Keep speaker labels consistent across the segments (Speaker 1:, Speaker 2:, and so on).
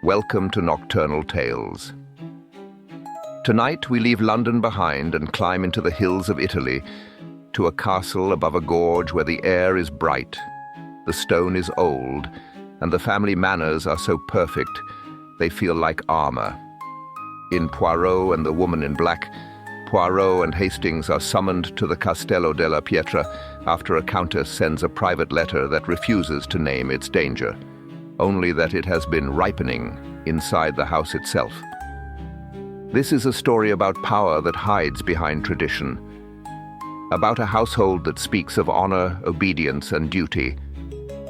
Speaker 1: Welcome to Nocturnal Tales. Tonight we leave London behind and climb into the hills of Italy, to a castle above a gorge where the air is bright, the stone is old, and the family manners are so perfect they feel like armor. In Poirot and the Woman in Black, Poirot and Hastings are summoned to the Castello della Pietra after a countess sends a private letter that refuses to name its danger, only that it has been ripening inside the house itself. This is a story about power that hides behind tradition, about a household that speaks of honor, obedience, and duty,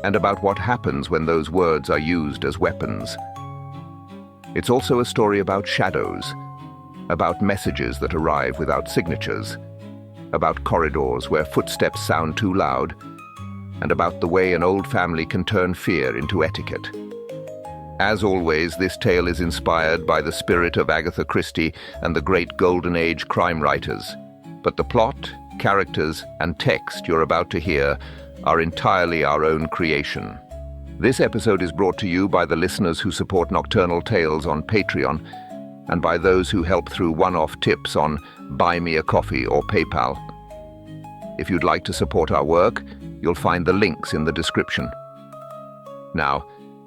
Speaker 1: and about what happens when those words are used as weapons. It's also a story about shadows, about messages that arrive without signatures, about corridors where footsteps sound too loud, and about the way an old family can turn fear into etiquette. As always, this tale is inspired by the spirit of Agatha Christie and the great Golden Age crime writers, but the plot, characters, and text you're about to hear are entirely our own creation. This episode is brought to you by the listeners who support Nocturnal Tales on Patreon, and by those who help through one-off tips on Buy Me a Coffee or PayPal. If you'd like to support our work, you'll find the links in the description. Now,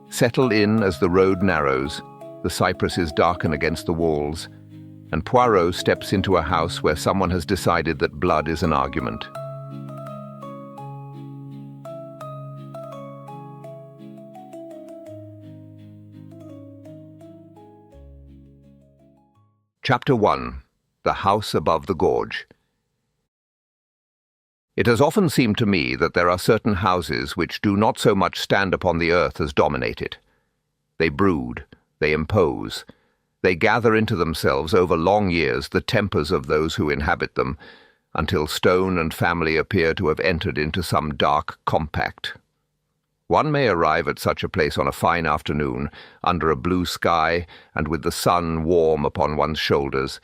Speaker 1: settle in as the road narrows, the cypresses darken against the walls, and Poirot steps into a house where someone has decided that blood is an argument. Chapter 1. The House Above the Gorge. It has often seemed to me that there are certain houses which do not so much stand upon the earth as dominate it. They brood, they impose, they gather into themselves over long years the tempers of those who inhabit them, until stone and family appear to have entered into some dark compact. One may arrive at such a place on a fine afternoon, under a blue sky and with the sun warm upon one's shoulders,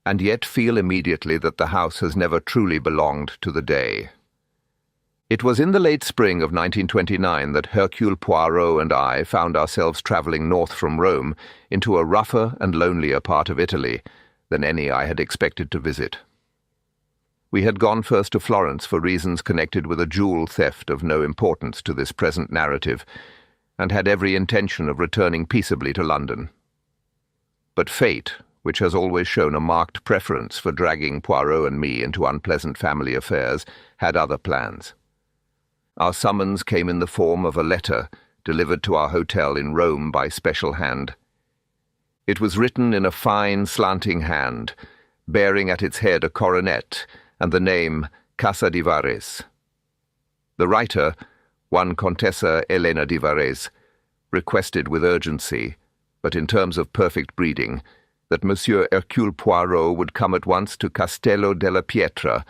Speaker 1: and yet feel immediately that the house has never truly belonged to the day. It was in the late spring of 1929 that Hercule Poirot and I found ourselves travelling north from Rome into a rougher and lonelier part of Italy than any I had expected to visit. We had gone first to Florence for reasons connected with a jewel theft of no importance to this present narrative, and had every intention of returning peaceably to London. But fate, which has always shown a marked preference for dragging Poirot and me into unpleasant family affairs, had other plans. Our summons came in the form of a letter delivered to our hotel in Rome by special hand. It was written in a fine, slanting hand, bearing at its head a coronet and the name Casa di Varese. The writer, one Contessa Elena di Varese, requested with urgency, but in terms of perfect breeding, that Monsieur Hercule Poirot would come at once to Castello della Pietra,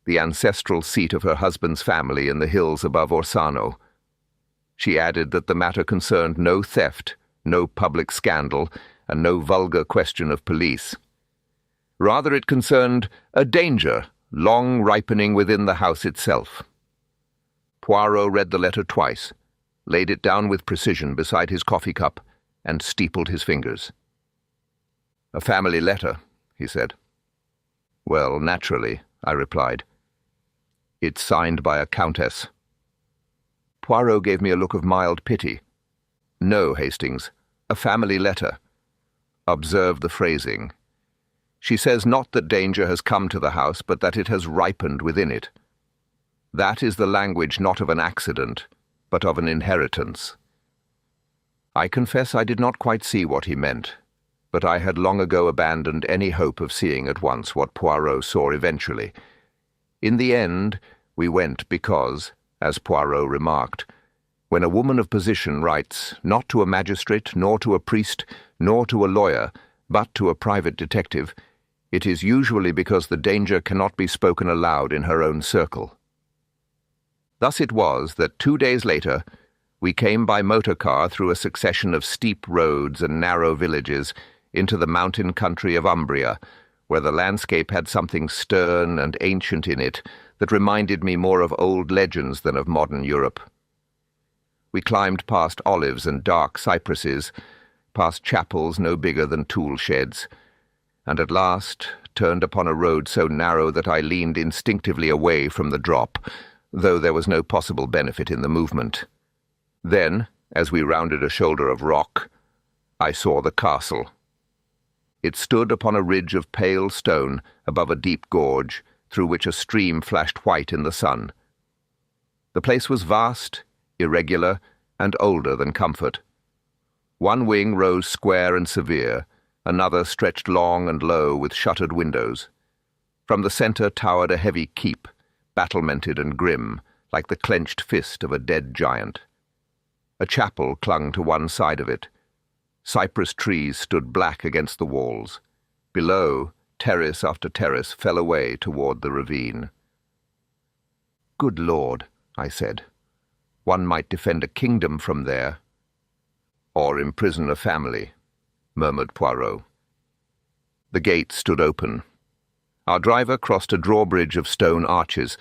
Speaker 1: the ancestral seat of her husband's family in the hills above Orsano. She added that the matter concerned no theft, no public scandal, and no vulgar question of police. Rather, it concerned a danger long ripening within the house itself. Poirot read the letter twice, laid it down with precision beside his coffee cup, and steepled his fingers. "A family letter," he said. "Well, naturally," I replied. "It's signed by a countess." Poirot gave me a look of mild pity. "No, Hastings, a family letter. Observe the phrasing. She says not that danger has come to the house, but that it has ripened within it. That is the language not of an accident, but of an inheritance." I confess I did not quite see what he meant, but I had long ago abandoned any hope of seeing at once what Poirot saw eventually. In the end, we went because, as Poirot remarked, when a woman of position writes not to a magistrate, nor to a priest, nor to a lawyer, but to a private detective, it is usually because the danger cannot be spoken aloud in her own circle. Thus it was that 2 days later we came by motor car through a succession of steep roads and narrow villages into the mountain country of Umbria, where the landscape had something stern and ancient in it that reminded me more of old legends than of modern Europe. We climbed past olives and dark cypresses, past chapels no bigger than tool sheds, and at last turned upon a road so narrow that I leaned instinctively away from the drop, though there was no possible benefit in the movement. Then, as we rounded a shoulder of rock, I saw the castle. It stood upon a ridge of pale stone above a deep gorge, through which a stream flashed white in the sun. The place was vast, irregular, and older than comfort. One wing rose square and severe, another stretched long and low with shuttered windows. From the centre towered a heavy keep, battlemented and grim, like the clenched fist of a dead giant. A chapel clung to one side of it. Cypress trees stood black against the walls. Below, terrace after terrace fell away toward the ravine. "Good Lord," I said. "One might defend a kingdom from there." "Or imprison a family," murmured Poirot. The gate stood open. Our driver crossed a drawbridge of stone arches,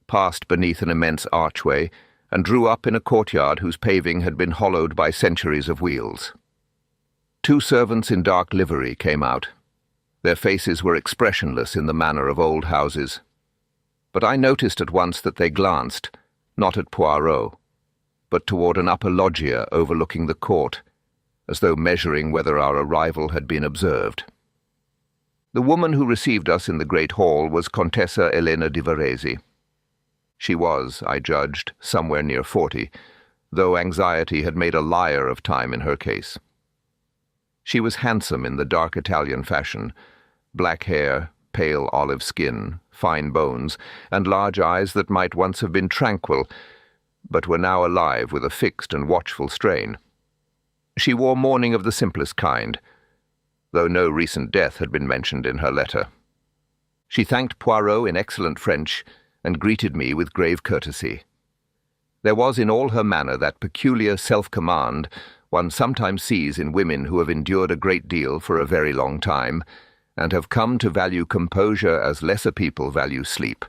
Speaker 1: passed beneath an immense archway, and drew up in a courtyard whose paving had been hollowed by centuries of wheels. Two servants in dark livery came out. Their faces were expressionless in the manner of old houses. But I noticed at once that they glanced, not at Poirot, but toward an upper loggia overlooking the court, as though measuring whether our arrival had been observed. The woman who received us in the great hall was Contessa Elena di Varese. She was, I judged, somewhere near 40, though anxiety had made a liar of time in her case. She was handsome in the dark Italian fashion, black hair, pale olive skin, fine bones, and large eyes that might once have been tranquil, but were now alive with a fixed and watchful strain. She wore mourning of the simplest kind, though no recent death had been mentioned in her letter. She thanked Poirot in excellent French and greeted me with grave courtesy. There was in all her manner that peculiar self-command one sometimes sees in women who have endured a great deal for a very long time, and have come to value composure as lesser people value sleep.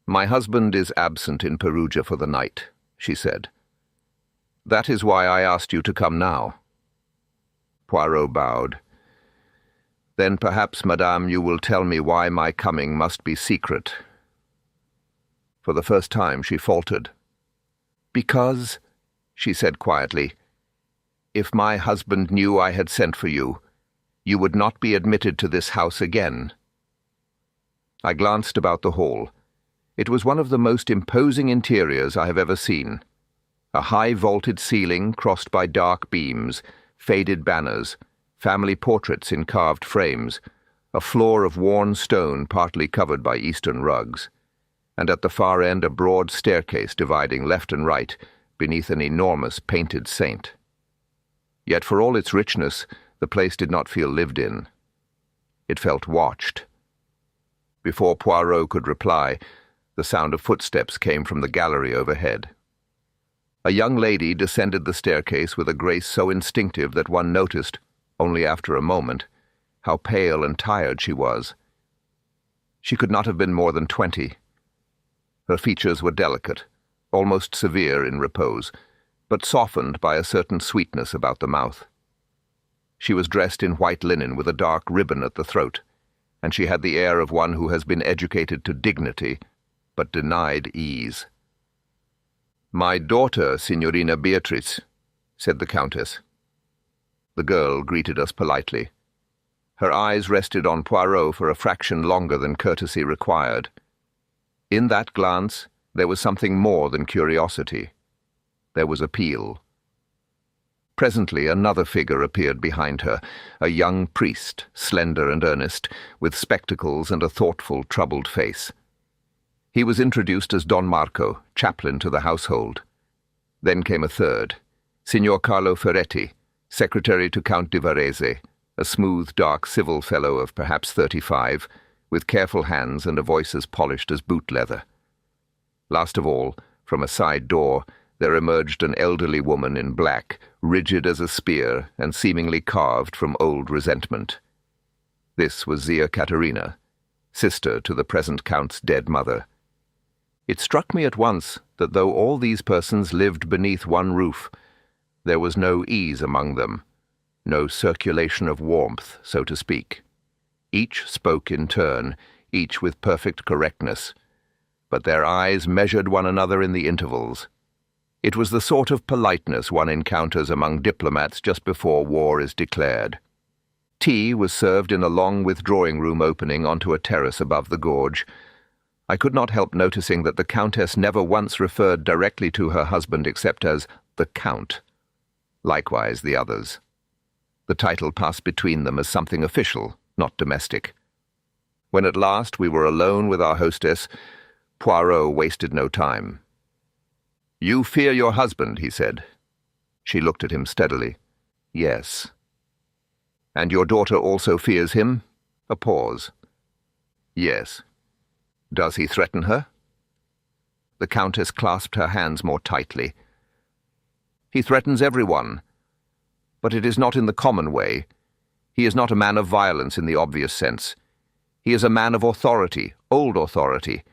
Speaker 1: "My husband is absent in Perugia for the night," she said. "That is why I asked you to come now." Poirot bowed. "Then perhaps, madame, you will tell me why my coming must be secret." For the first time she faltered. "Because," she said quietly, "if my husband knew I had sent for you, you would not be admitted to this house again." I glanced about the hall. It was one of the most imposing interiors I have ever seen. A high vaulted ceiling crossed by dark beams, faded banners, family portraits in carved frames, a floor of worn stone partly covered by Eastern rugs, and at the far end a broad staircase dividing left and right beneath an enormous painted saint. Yet for all its richness, the place did not feel lived in. It felt watched. Before Poirot could reply, the sound of footsteps came from the gallery overhead. A young lady descended the staircase with a grace so instinctive that one noticed, only after a moment, how pale and tired she was. She could not have been more than 20. Her features were delicate, almost severe in repose, but softened by a certain sweetness about the mouth. She was dressed in white linen with a dark ribbon at the throat, and she had the air of one who has been educated to dignity, but denied ease. "My daughter, Signorina Beatrice," said the countess. The girl greeted us politely. Her eyes rested on Poirot for a fraction longer than courtesy required. In that glance there was something more than curiosity. There was appeal. Presently another figure appeared behind her, a young priest, slender and earnest, with spectacles and a thoughtful, troubled face. He was introduced as Don Marco, chaplain to the household. Then came a third, Signor Carlo Ferretti, secretary to Count di Varese, a smooth, dark civil fellow of perhaps 35, with careful hands and a voice as polished as boot leather. Last of all, from a side door, there emerged an elderly woman in black, rigid as a spear and seemingly carved from old resentment. This was Zia Caterina, sister to the present Count's dead mother. It struck me at once that though all these persons lived beneath one roof, there was no ease among them, No circulation of warmth, so to speak. Each spoke in turn, each with perfect correctness, but their eyes measured one another in the intervals. It was the sort of politeness one encounters among diplomats just before war is declared. Tea was served in a long withdrawing room opening onto a terrace above the gorge. I could not help noticing that the countess never once referred directly to her husband except as the Count. Likewise the others. The title passed between them as something official, not domestic. When at last we were alone with our hostess, Poirot wasted no time. "You fear your husband," he said. She looked at him steadily. "Yes." "And your daughter also fears him?" A pause. "Yes." "Does he threaten her?" The countess clasped her hands more tightly. "He threatens everyone. But it is not in the common way. He is not a man of violence in the obvious sense. He is a man of authority, old authority.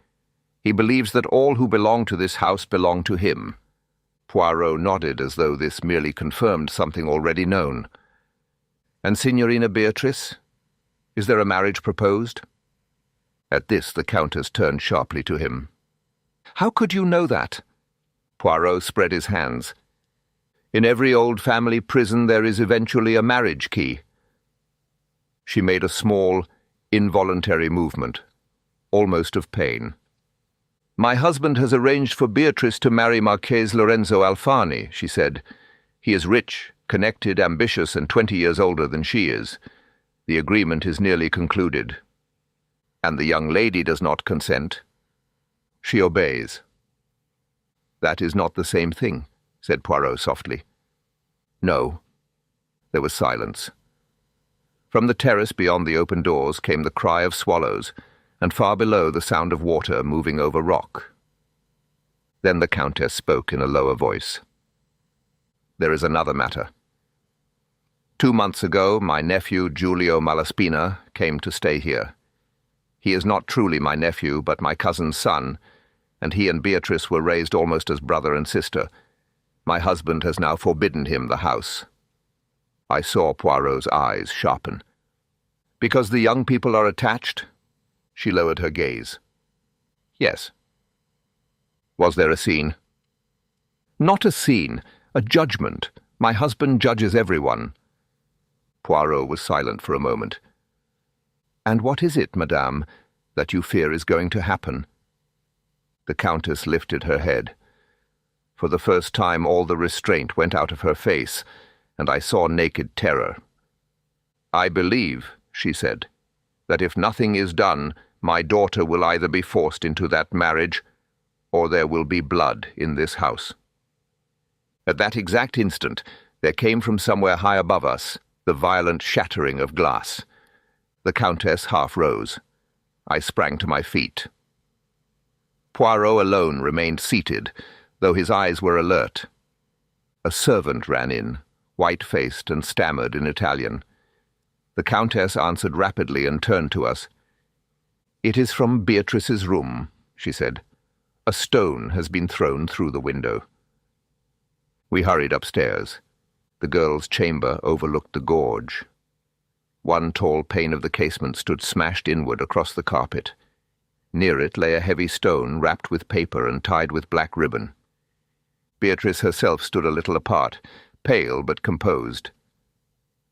Speaker 1: He believes that all who belong to this house belong to him." Poirot nodded as though this merely confirmed something already known. "And Signorina Beatrice? Is there a marriage proposed?" At this the countess turned sharply to him. "How could you know that?" Poirot spread his hands. "In every old family prison there is eventually a marriage key." She made a small, involuntary movement, almost of pain. "My husband has arranged for Beatrice to marry Marchese Lorenzo Alfani," she said. "He is rich, connected, ambitious, and 20 years older than she is. The agreement is nearly concluded." "And the young lady does not consent?" "She obeys." "That is not the same thing," said Poirot softly. "No." There was silence. From the terrace beyond the open doors came the cry of swallows, and far below the sound of water moving over rock. Then the countess spoke in a lower voice. "There is another matter. 2 months ago, my nephew Giulio Malaspina came to stay here. He is not truly my nephew, but my cousin's son, and he and Beatrice were raised almost as brother and sister. My husband has now forbidden him the house." I saw Poirot's eyes sharpen. "Because the young people are attached?" She lowered her gaze. "Yes." "Was there a scene?" "Not a scene, a judgment. My husband judges everyone." Poirot was silent for a moment. "And what is it, madame, that you fear is going to happen?" The countess lifted her head. For the first time all the restraint went out of her face, and I saw naked terror. "I believe," she said, "that if nothing is done, my daughter will either be forced into that marriage, or there will be blood in this house." At that exact instant, there came from somewhere high above us the violent shattering of glass. The countess half rose. I sprang to my feet. Poirot alone remained seated, though his eyes were alert. A servant ran in, white-faced and stammered in Italian. The countess answered rapidly and turned to us. "It is from Beatrice's room," she said. "A stone has been thrown through the window." We hurried upstairs. The girl's chamber overlooked the gorge. One tall pane of the casement stood smashed inward across the carpet. Near it lay a heavy stone wrapped with paper and tied with black ribbon. Beatrice herself stood a little apart, pale but composed.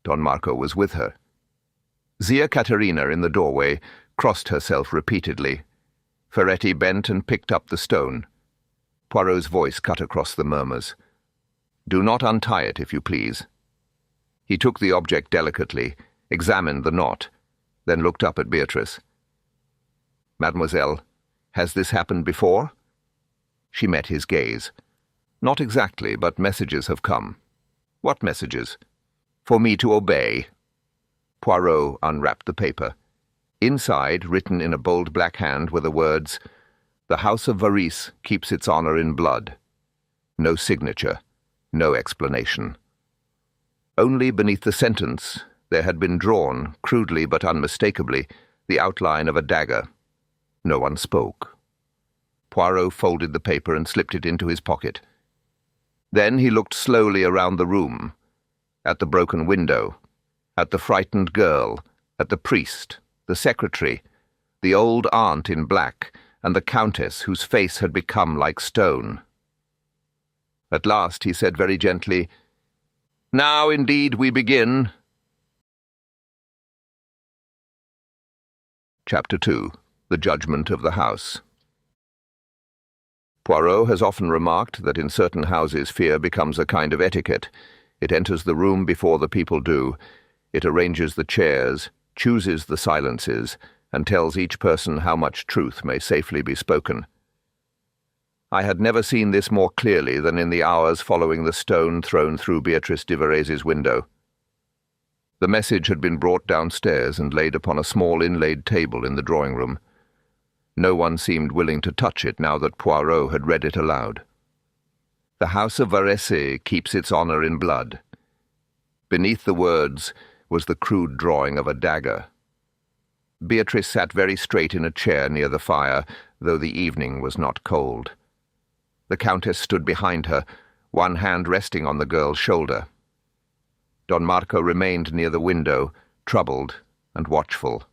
Speaker 1: Don Marco was with her. Zia Caterina in the doorway crossed herself repeatedly. Ferretti bent and picked up the stone. Poirot's voice cut across the murmurs. "Do not untie it, if you please." He took the object delicately, examined the knot, then looked up at Beatrice. "Mademoiselle, has this happened before?" She met his gaze. "Not exactly, but messages have come." "What messages?" "For me to obey." Poirot unwrapped the paper. Inside, written in a bold black hand, were the words, "The House of Varese keeps its honor in blood." No signature, no explanation. Only beneath the sentence there had been drawn, crudely but unmistakably, the outline of a dagger. No one spoke. Poirot folded the paper and slipped it into his pocket. Then he looked slowly around the room. At the broken window, at the frightened girl, at the priest, the secretary, the old aunt in black, and the countess whose face had become like stone. At last he said very gently, "Now indeed we begin." Chapter 2. The Judgment of the House. Poirot has often remarked that in certain houses fear becomes a kind of etiquette. It enters the room before the people do. It arranges the chairs, chooses the silences, and tells each person how much truth may safely be spoken. I had never seen this more clearly than in the hours following the stone thrown through Beatrice de Verez's window. The message had been brought downstairs and laid upon a small inlaid table in the drawing-room. No one seemed willing to touch it now that Poirot had read it aloud. "The house of Verez keeps its honour in blood." Beneath the words was the crude drawing of a dagger. Beatrice sat very straight in a chair near the fire, though the evening was not cold. The countess stood behind her, one hand resting on the girl's shoulder. Don Marco remained near the window, troubled and watchful.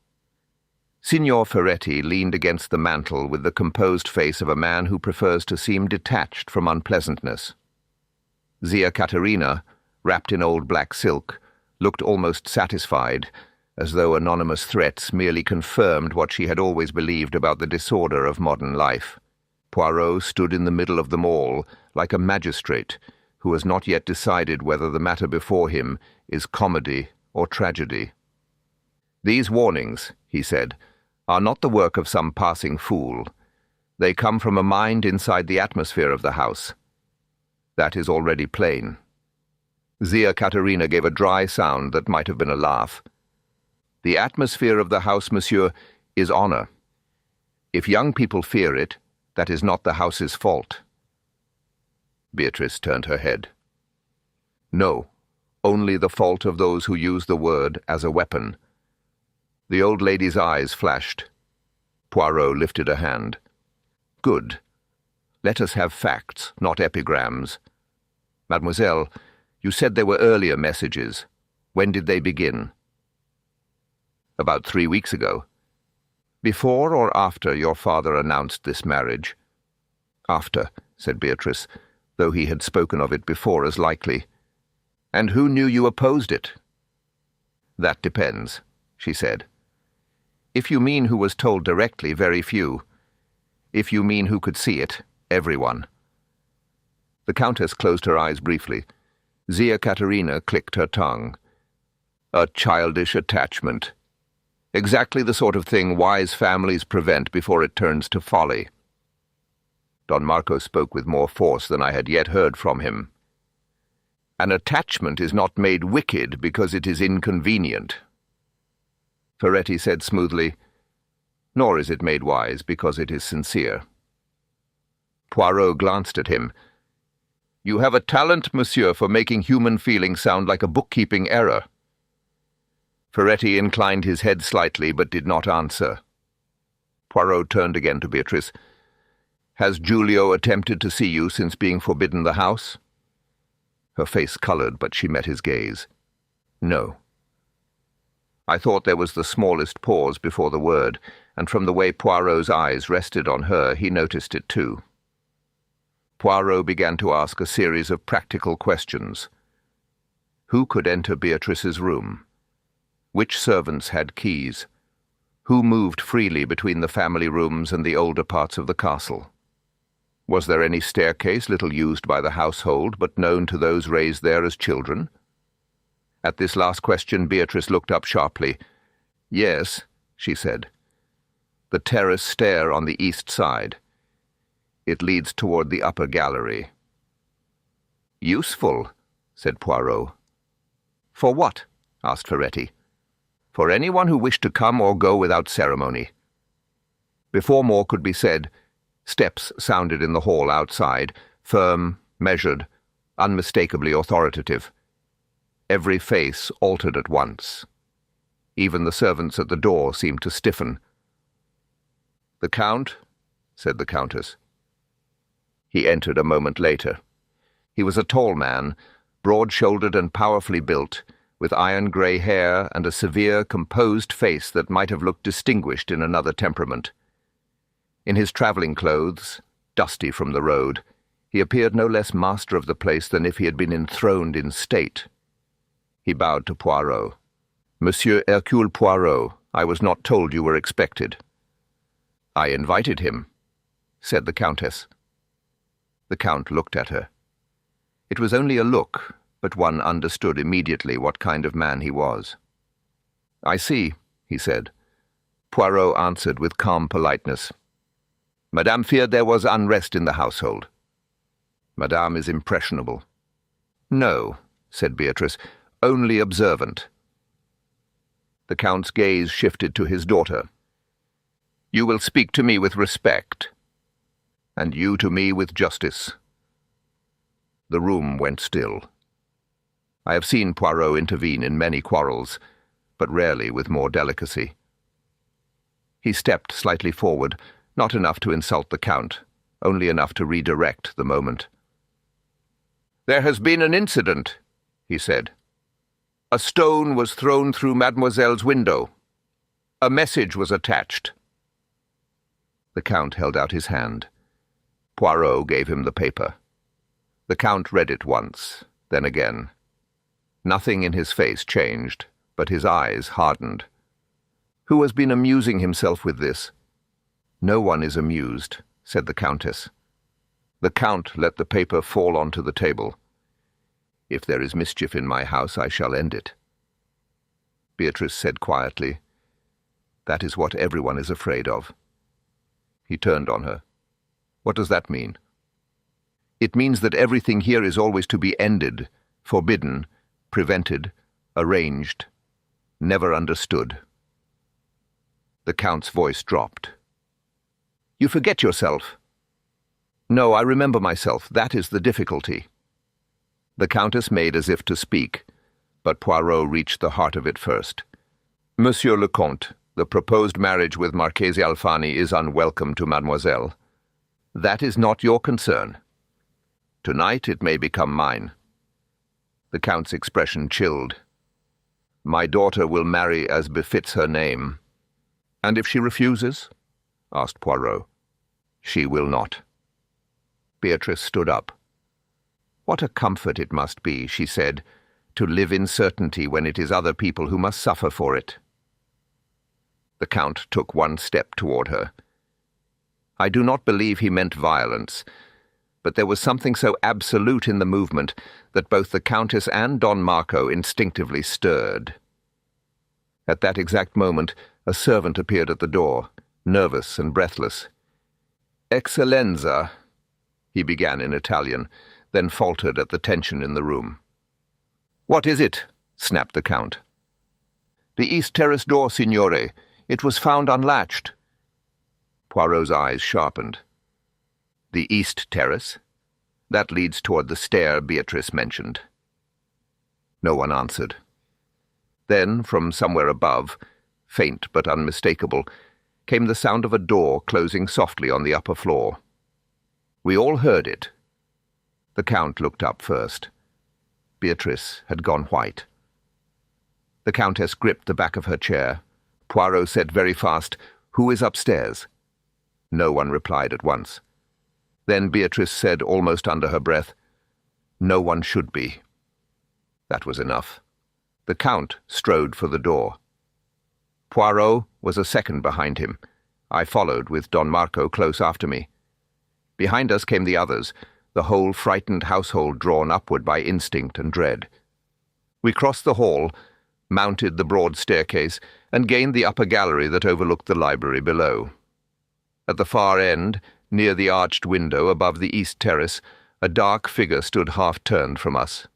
Speaker 1: Signor Ferretti leaned against the mantel with the composed face of a man who prefers to seem detached from unpleasantness. Zia Caterina, wrapped in old black silk, looked almost satisfied, as though anonymous threats merely confirmed what she had always believed about the disorder of modern life. Poirot stood in the middle of them all, like a magistrate who has not yet decided whether the matter before him is comedy or tragedy. "These warnings," he said, "are not the work of some passing fool. They come from a mind inside the atmosphere of the house. That is already plain." Zia Caterina gave a dry sound that might have been a laugh. "The atmosphere of the house, monsieur, is honour. If young people fear it, that is not the house's fault." Beatrice turned her head. "No, only the fault of those who use the word as a weapon." The old lady's eyes flashed. Poirot lifted a hand. "Good. Let us have facts, not epigrams. Mademoiselle, you said there were earlier messages. When did they begin?" "About 3 weeks ago." "Before or after your father announced this marriage?" "After," said Beatrice, though he had spoken of it before as likely. "And who knew you opposed it?" "That depends," she said. "If you mean who was told directly, very few. If you mean who could see it, everyone." The countess closed her eyes briefly. Zia Caterina clicked her tongue. "A childish attachment. Exactly the sort of thing wise families prevent before it turns to folly." Don Marco spoke with more force than I had yet heard from him. "An attachment is not made wicked because it is inconvenient," Ferretti said smoothly, "nor is it made wise because it is sincere." Poirot glanced at him. "You have a talent, monsieur, for making human feelings sound like a bookkeeping error." Ferretti inclined his head slightly, but did not answer. Poirot turned again to Beatrice. "Has Giulio attempted to see you since being forbidden the house?" Her face coloured, but she met his gaze. "No." I thought there was the smallest pause before the word, and from the way Poirot's eyes rested on her, he noticed it too. Poirot began to ask a series of practical questions. Who could enter Beatrice's room? Which servants had keys? Who moved freely between the family rooms and the older parts of the castle? Was there any staircase little used by the household, but known to those raised there as children? At this last question, Beatrice looked up sharply. "Yes," she said. "The terrace stair on the east side. It leads toward the upper gallery." "Useful," said Poirot. "For what?" asked Ferretti. "For anyone who wished to come or go without ceremony." Before more could be said, steps sounded in the hall outside, firm, measured, unmistakably authoritative. Every face altered at once. Even the servants at the door seemed to stiffen. "The Count?" said the Countess. He entered a moment later. He was a tall man, broad-shouldered and powerfully built, with iron-grey hair and a severe, composed face that might have looked distinguished in another temperament. In his travelling clothes, dusty from the road, he appeared no less master of the place than if he had been enthroned in state. He bowed to Poirot. "Monsieur Hercule Poirot, I was not told you were expected." "I invited him," said the Countess. The Count looked at her. It was only a look, but one understood immediately what kind of man he was. "I see," he said. Poirot answered with calm politeness. "Madame feared there was unrest in the household." "Madame is impressionable." "No," said Beatrice, "only observant." The Count's gaze shifted to his daughter. "You will speak to me with respect, and you to me with justice." The room went still. I have seen Poirot intervene in many quarrels, but rarely with more delicacy. He stepped slightly forward, not enough to insult the Count, only enough to redirect the moment. "There has been an incident," he said. "A stone was thrown through Mademoiselle's window. A message was attached." The Count held out his hand. Poirot gave him the paper. The Count read it once, then again. Nothing in his face changed, but his eyes hardened. "Who has been amusing himself with this?" "No one is amused," said the Countess. The Count let the paper fall onto the table. "If there is mischief in my house, I shall end it." Beatrice said quietly, "That is what everyone is afraid of." He turned on her. "What does that mean?" "It means that everything here is always to be ended, forbidden, prevented, arranged, never understood." The Count's voice dropped. "You forget yourself." "No, I remember myself. That is the difficulty." The Countess made as if to speak, but Poirot reached the heart of it first. "Monsieur le Comte, the proposed marriage with Marchese Alfani is unwelcome to Mademoiselle. That is not your concern. Tonight it may become mine." The Count's expression chilled. "My daughter will marry as befits her name." "And if she refuses?" asked Poirot. "She will not." Beatrice stood up. "What a comfort it must be," she said, "to live in certainty when it is other people who must suffer for it." The Count took one step toward her. I do not believe he meant violence, but there was something so absolute in the movement that both the Countess and Don Marco instinctively stirred. At that exact moment, a servant appeared at the door, nervous and breathless. "Eccellenza," he began in Italian, then faltered at the tension in the room. "What is it?" snapped the Count. "The East Terrace door, signore. It was found unlatched." Poirot's eyes sharpened. "The East Terrace? That leads toward the stair Beatrice mentioned." No one answered. Then, from somewhere above, faint but unmistakable, came the sound of a door closing softly on the upper floor. We all heard it. The Count looked up first. Beatrice had gone white. The Countess gripped the back of her chair. Poirot said very fast, "Who is upstairs?" No one replied at once. Then Beatrice said almost under her breath, "No one should be." That was enough. The Count strode for the door. Poirot was a second behind him. I followed, with Don Marco close after me. Behind us came the others, the whole frightened household drawn upward by instinct and dread. We crossed the hall, mounted the broad staircase, and gained the upper gallery that overlooked the library below. At the far end, near the arched window above the east terrace, a dark figure stood half-turned from us.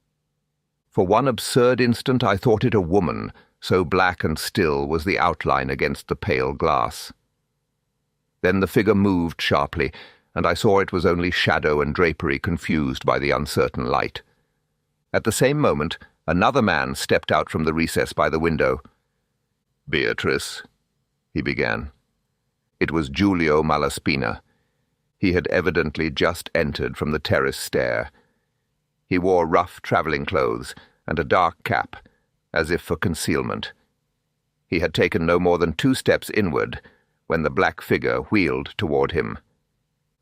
Speaker 1: For one absurd instant I thought it a woman, so black and still was the outline against the pale glass. Then the figure moved sharply, and I saw it was only shadow and drapery confused by the uncertain light. At the same moment, another man stepped out from the recess by the window. "Beatrice," he began. It was Giulio Malaspina. He had evidently just entered from the terrace stair. He wore rough travelling clothes and a dark cap, as if for concealment. He had taken no more than 2 steps inward when the black figure wheeled toward him.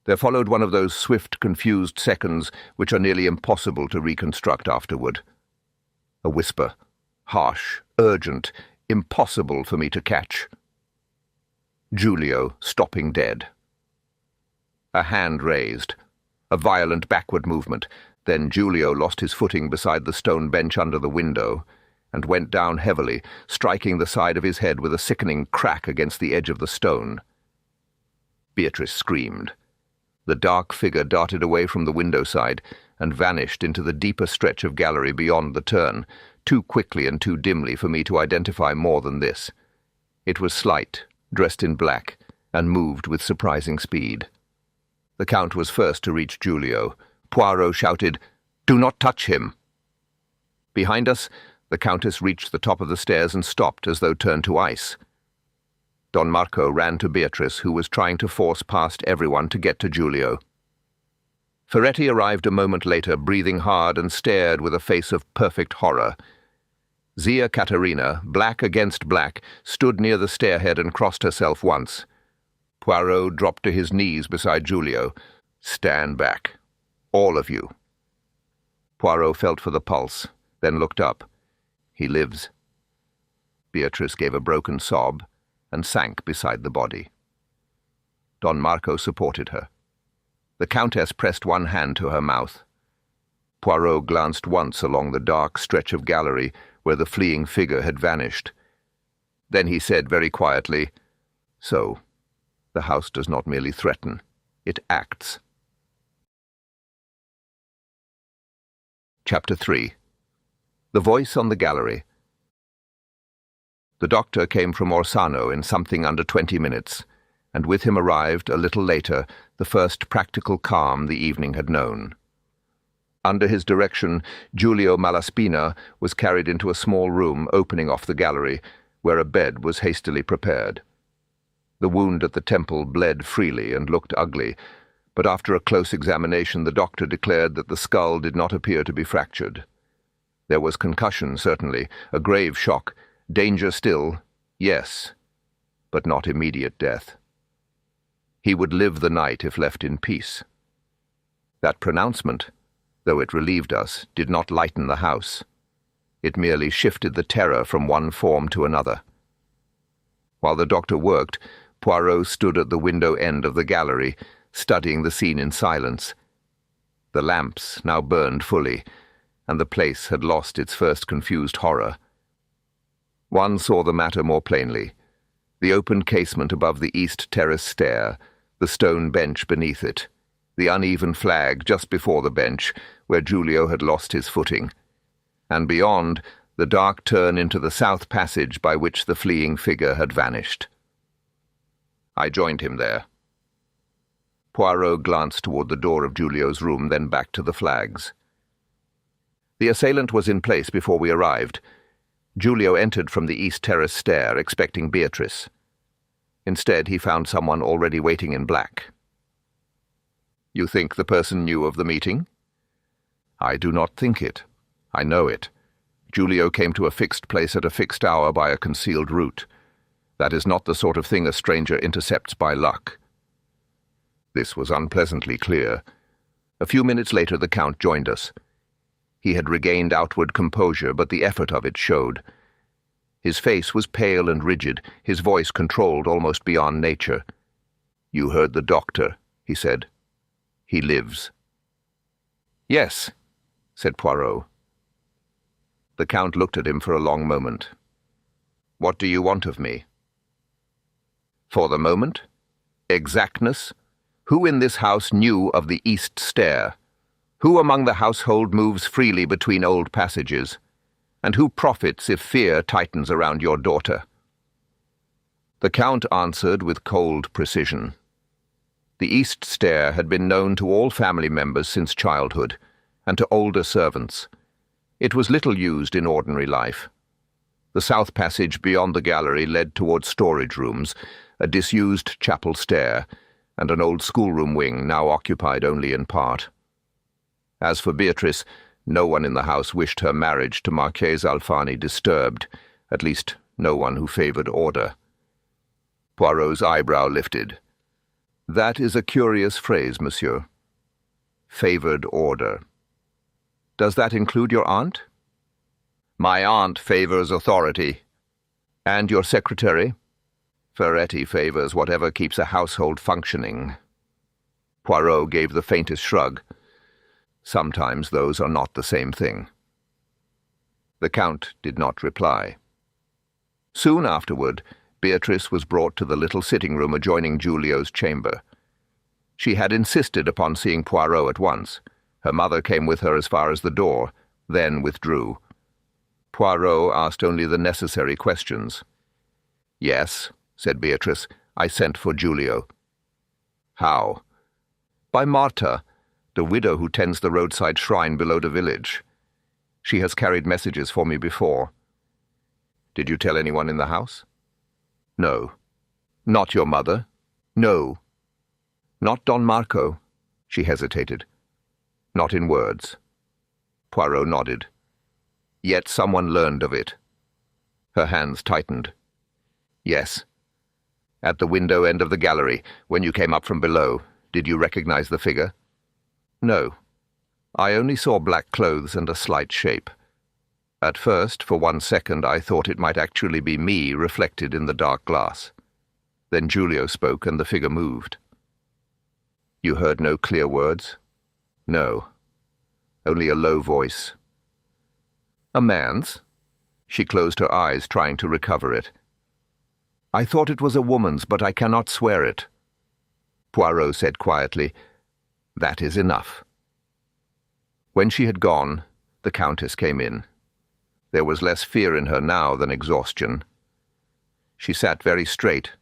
Speaker 1: There followed one of those swift, confused seconds which are nearly impossible to reconstruct afterward. A whisper, harsh, urgent, impossible for me to catch. Giulio stopping dead. A hand raised. A violent backward movement. Then Giulio lost his footing beside the stone bench under the window and went down heavily, striking the side of his head with a sickening crack against the edge of the stone. Beatrice screamed. The dark figure darted away from the window side and vanished into the deeper stretch of gallery beyond the turn, too quickly and too dimly for me to identify more than this. It was slight, dressed in black, and moved with surprising speed. The Count was first to reach Giulio. Poirot shouted, "Do not touch him!" Behind us, the Countess reached the top of the stairs and stopped as though turned to ice. Don Marco ran to Beatrice, who was trying to force past everyone to get to Giulio. Ferretti arrived a moment later, breathing hard, and stared with a face of perfect horror. Zia Caterina, black against black, stood near the stairhead and crossed herself once. Poirot dropped to his knees beside Giulio. "Stand back. All of you." Poirot felt for the pulse, then looked up. "He lives." Beatrice gave a broken sob and sank beside the body. Don Marco supported her. The Countess pressed one hand to her mouth. Poirot glanced once along the dark stretch of gallery where the fleeing figure had vanished. Then he said very quietly, "So, the house does not merely threaten, it acts." Chapter 3. The Voice on the Gallery. The doctor came from Orsano in something under 20 minutes, and with him arrived, a little later, the first practical calm the evening had known. Under his direction, Giulio Malaspina was carried into a small room opening off the gallery, where a bed was hastily prepared. The wound at the temple bled freely and looked ugly, but after a close examination the doctor declared that the skull did not appear to be fractured. There was concussion, certainly, a grave shock, danger still, yes, but not immediate death. He would live the night if left in peace. That pronouncement, though it relieved us, did not lighten the house. It merely shifted the terror from one form to another. While the doctor worked, Poirot stood at the window end of the gallery, studying the scene in silence. The lamps now burned fully, and the place had lost its first confused horror. One saw the matter more plainly. The open casement above the east terrace stair, the stone bench beneath it, the uneven flag just before the bench, where Giulio had lost his footing, and beyond, the dark turn into the south passage by which the fleeing figure had vanished. I joined him there. Poirot glanced toward the door of Giulio's room, then back to the flags. The assailant was in place before we arrived. Giulio entered from the east terrace stair, expecting Beatrice. Instead, he found someone already waiting in black. "You think the person knew of the meeting?" "I do not think it. I know it. Giulio came to a fixed place at a fixed hour by a concealed route. That is not the sort of thing a stranger intercepts by luck." This was unpleasantly clear. A few minutes later the Count joined us. He had regained outward composure, but the effort of it showed. His face was pale and rigid, his voice controlled almost beyond nature. "You heard the doctor," he said. "He lives." "Yes," said Poirot. The Count looked at him for a long moment. "What do you want of me?" "For the moment? Exactness? Who in this house knew of the east stair? Who among the household moves freely between old passages? And who profits if fear tightens around your daughter?" The Count answered with cold precision. The east stair had been known to all family members since childhood, and to older servants. It was little used in ordinary life. The south passage beyond the gallery led toward storage rooms, a disused chapel stair, and an old schoolroom wing now occupied only in part. As for Beatrice, No one in the house wished her marriage to Marchese Alfani disturbed, at least no one who favoured order. Poirot's eyebrow lifted. That is a curious phrase, monsieur. Favoured order. Does that include your aunt? My aunt favours authority. And your secretary? Ferretti favours whatever keeps a household functioning. Poirot gave the faintest shrug. Sometimes those are not the same thing. The Count did not reply. Soon afterward, Beatrice was brought to the little sitting room adjoining Giulio's chamber. She had insisted upon seeing Poirot at once. Her mother came with her as far as the door, then withdrew. Poirot asked only the necessary questions. Yes, said Beatrice, I sent for Giulio. How? By Marta, the widow who tends the roadside shrine below the village. She has carried messages for me before. Did you tell anyone in the house? No. Not your mother? No. Not Don Marco? She hesitated. Not in words. Poirot nodded. Yet someone learned of it. Her hands tightened. Yes. At the window end of the gallery, when you came up from below, did you recognize the figure? No. I only saw black clothes and a slight shape. At first, for 1 second, I thought it might actually be me reflected in the dark glass. Then Giulio spoke and the figure moved. You heard no clear words? No. Only a low voice. A man's? She closed her eyes, trying to recover it. I thought it was a woman's, but I cannot swear it. Poirot said quietly, That is enough. When she had gone, the Countess came in. There was less fear in her now than exhaustion. She sat very straight,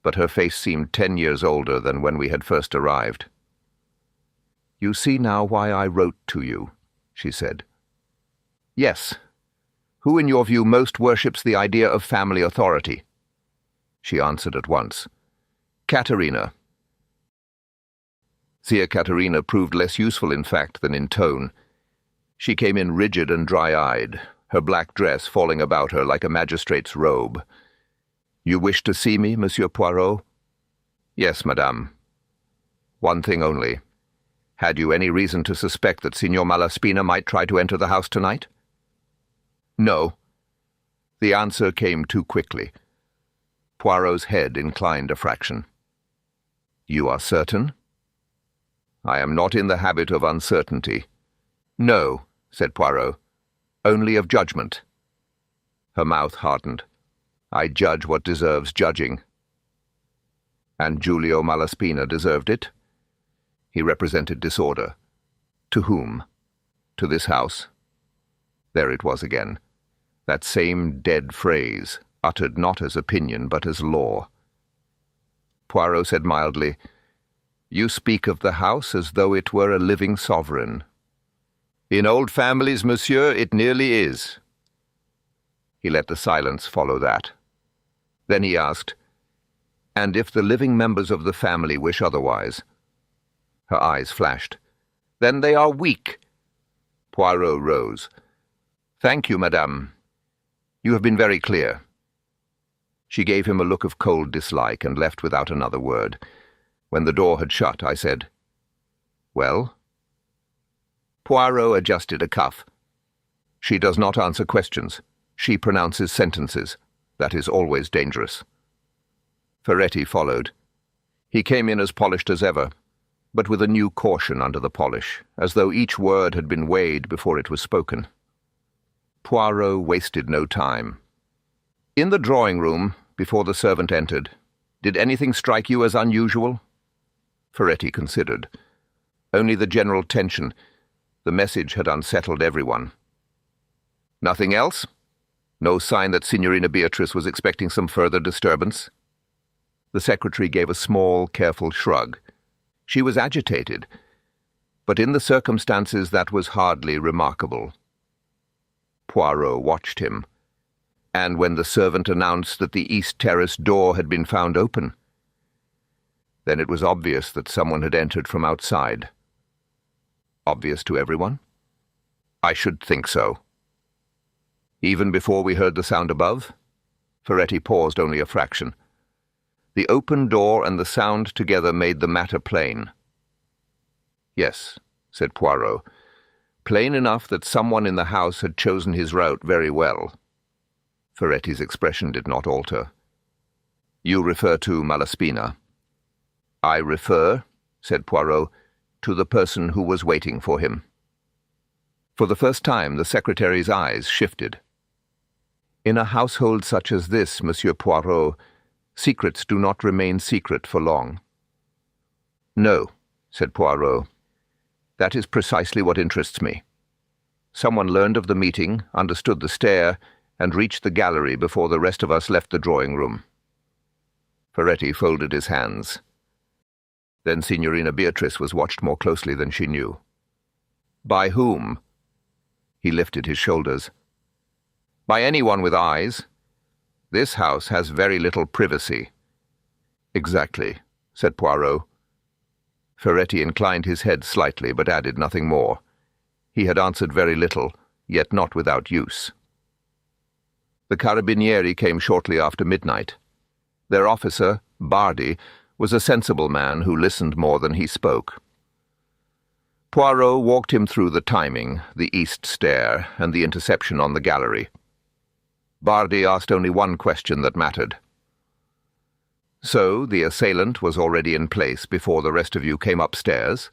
Speaker 1: but her face seemed 10 years older than when we had first arrived. You see now why I wrote to you, she said. Yes. Who in your view most worships the idea of family authority? She answered at once. Caterina. Zia Caterina proved less useful in fact than in tone. She came in rigid and dry-eyed, her black dress falling about her like a magistrate's robe. You wish to see me, Monsieur Poirot? Yes, madame. One thing only. Had you any reason to suspect that Signor Malaspina might try to enter the house tonight? No. The answer came too quickly. Poirot's head inclined a fraction. You are certain? I am not in the habit of uncertainty. No, said Poirot. Only of judgment. Her mouth hardened. I judge what deserves judging. And Giulio Malaspina deserved it? He represented disorder. To whom? To this house? There it was again. That same dead phrase, uttered not as opinion but as law. Poirot said mildly, You speak of the house as though it were a living sovereign. In old families, monsieur, it nearly is. He let the silence follow that. Then he asked, And if the living members of the family wish otherwise? Her eyes flashed. Then they are weak. Poirot rose. Thank you, madame. You have been very clear. She gave him a look of cold dislike and left without another word. When the door had shut, I said, Well? Poirot adjusted a cuff. She does not answer questions. She pronounces sentences. That is always dangerous. Ferretti followed. He came in as polished as ever, but with a new caution under the polish, as though each word had been weighed before it was spoken. Poirot wasted no time. In the drawing-room, before the servant entered, did anything strike you as unusual? Ferretti considered. Only the general tension. The message had unsettled everyone. Nothing else? No sign that Signorina Beatrice was expecting some further disturbance? The secretary gave a small, careful shrug. She was agitated, but in the circumstances that was hardly remarkable. Poirot watched him, and when the servant announced that the east terrace door had been found open, then it was obvious that someone had entered from outside. Obvious to everyone? I should think so. Even before we heard the sound above? Ferretti paused only a fraction. The open door and the sound together made the matter plain. Yes, said Poirot. Plain enough that someone in the house had chosen his route very well. Ferretti's expression did not alter. You refer to Malaspina. I refer, said Poirot, to the person who was waiting for him. For the first time the secretary's eyes shifted. In a household such as this, Monsieur Poirot, secrets do not remain secret for long. No, said Poirot. That is precisely what interests me. Someone learned of the meeting, understood the stare, and reached the gallery before the rest of us left the drawing-room. Ferretti folded his hands. Then Signorina Beatrice was watched more closely than she knew. By whom? He lifted his shoulders. By anyone with eyes. This house has very little privacy. Exactly, said Poirot. Ferretti inclined his head slightly, but added nothing more. He had answered very little, yet not without use. The carabinieri came shortly after midnight. Their officer, Bardi, was a sensible man who listened more than he spoke. Poirot walked him through the timing, the east stair, and the interception on the gallery. Bardi asked only one question that mattered. So the assailant was already in place before the rest of you came upstairs?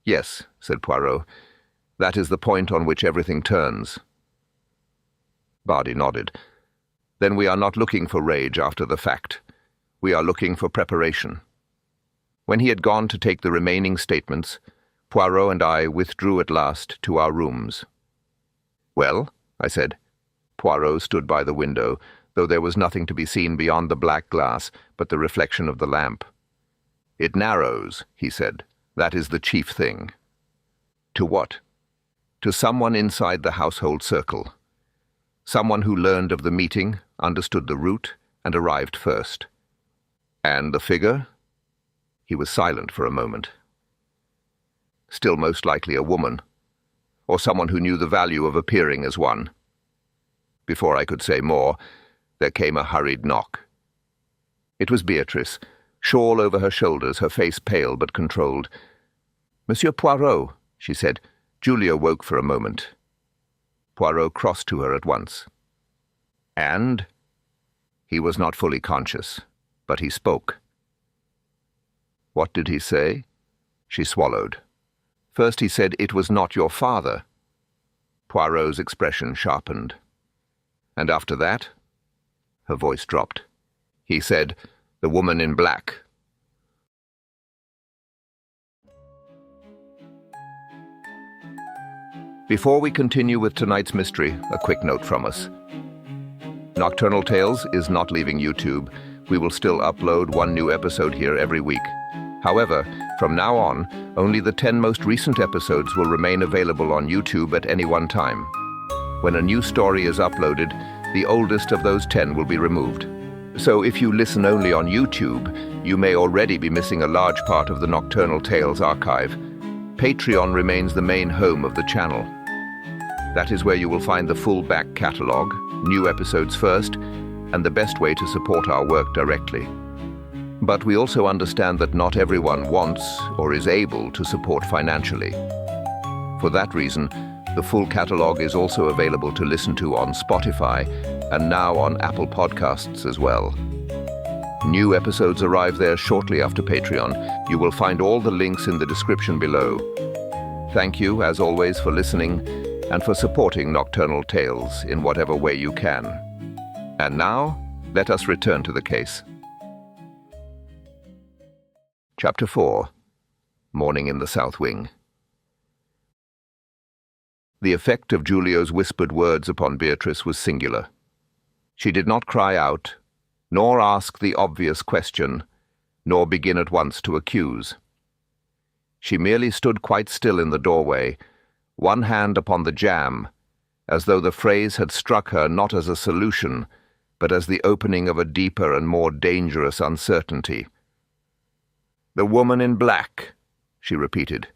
Speaker 1: Yes, said Poirot. That is the point on which everything turns. Bardi nodded. Then we are not looking for rage after the fact. We are looking for preparation. When he had gone to take the remaining statements, Poirot and I withdrew at last to our rooms. Well, I said. Poirot stood by the window, though there was nothing to be seen beyond the black glass but the reflection of the lamp. It narrows, he said. That is the chief thing. To what? To someone inside the household circle. Someone who learned of the meeting, understood the route, and arrived first. And the figure? He was silent for a moment. Still most likely a woman, or someone who knew the value of appearing as one. Before I could say more, there came a hurried knock. It was Beatrice, shawl over her shoulders, her face pale but controlled. Monsieur Poirot, she said. Julia woke for a moment. Poirot crossed to her at once. And? He was not fully conscious, but he spoke. What did he say? She swallowed. First he said, it was not your father. Poirot's expression sharpened. And after that? Her voice dropped. He said, the woman in black. Before we continue with tonight's mystery, a quick note from us. Nocturnal Tales is not leaving YouTube. We will still upload one new episode here every week. However, from now on, only the 10 most recent episodes will remain available on YouTube at any one time. When a new story is uploaded, the oldest of those 10 will be removed. So if you listen only on YouTube, you may already be missing a large part of the Nocturnal Tales archive. Patreon remains the main home of the channel. That is where you will find the full back catalogue, new episodes first, and the best way to support our work directly. But we also understand that not everyone wants or is able to support financially. For that reason, the full catalogue is also available to listen to on Spotify and now on Apple Podcasts as well. New episodes arrive there shortly after Patreon. You will find all the links in the description below. Thank you, as always, for listening and for supporting Nocturnal Tales in whatever way you can. And now, let us return to the case. Chapter 4. Morning in the South Wing. The effect of Giulio's whispered words upon Beatrice was singular. She did not cry out, nor ask the obvious question, nor begin at once to accuse. She merely stood quite still in the doorway, one hand upon the jamb, as though the phrase had struck her not as a solution, but as the opening of a deeper and more dangerous uncertainty. "The woman in black," she repeated.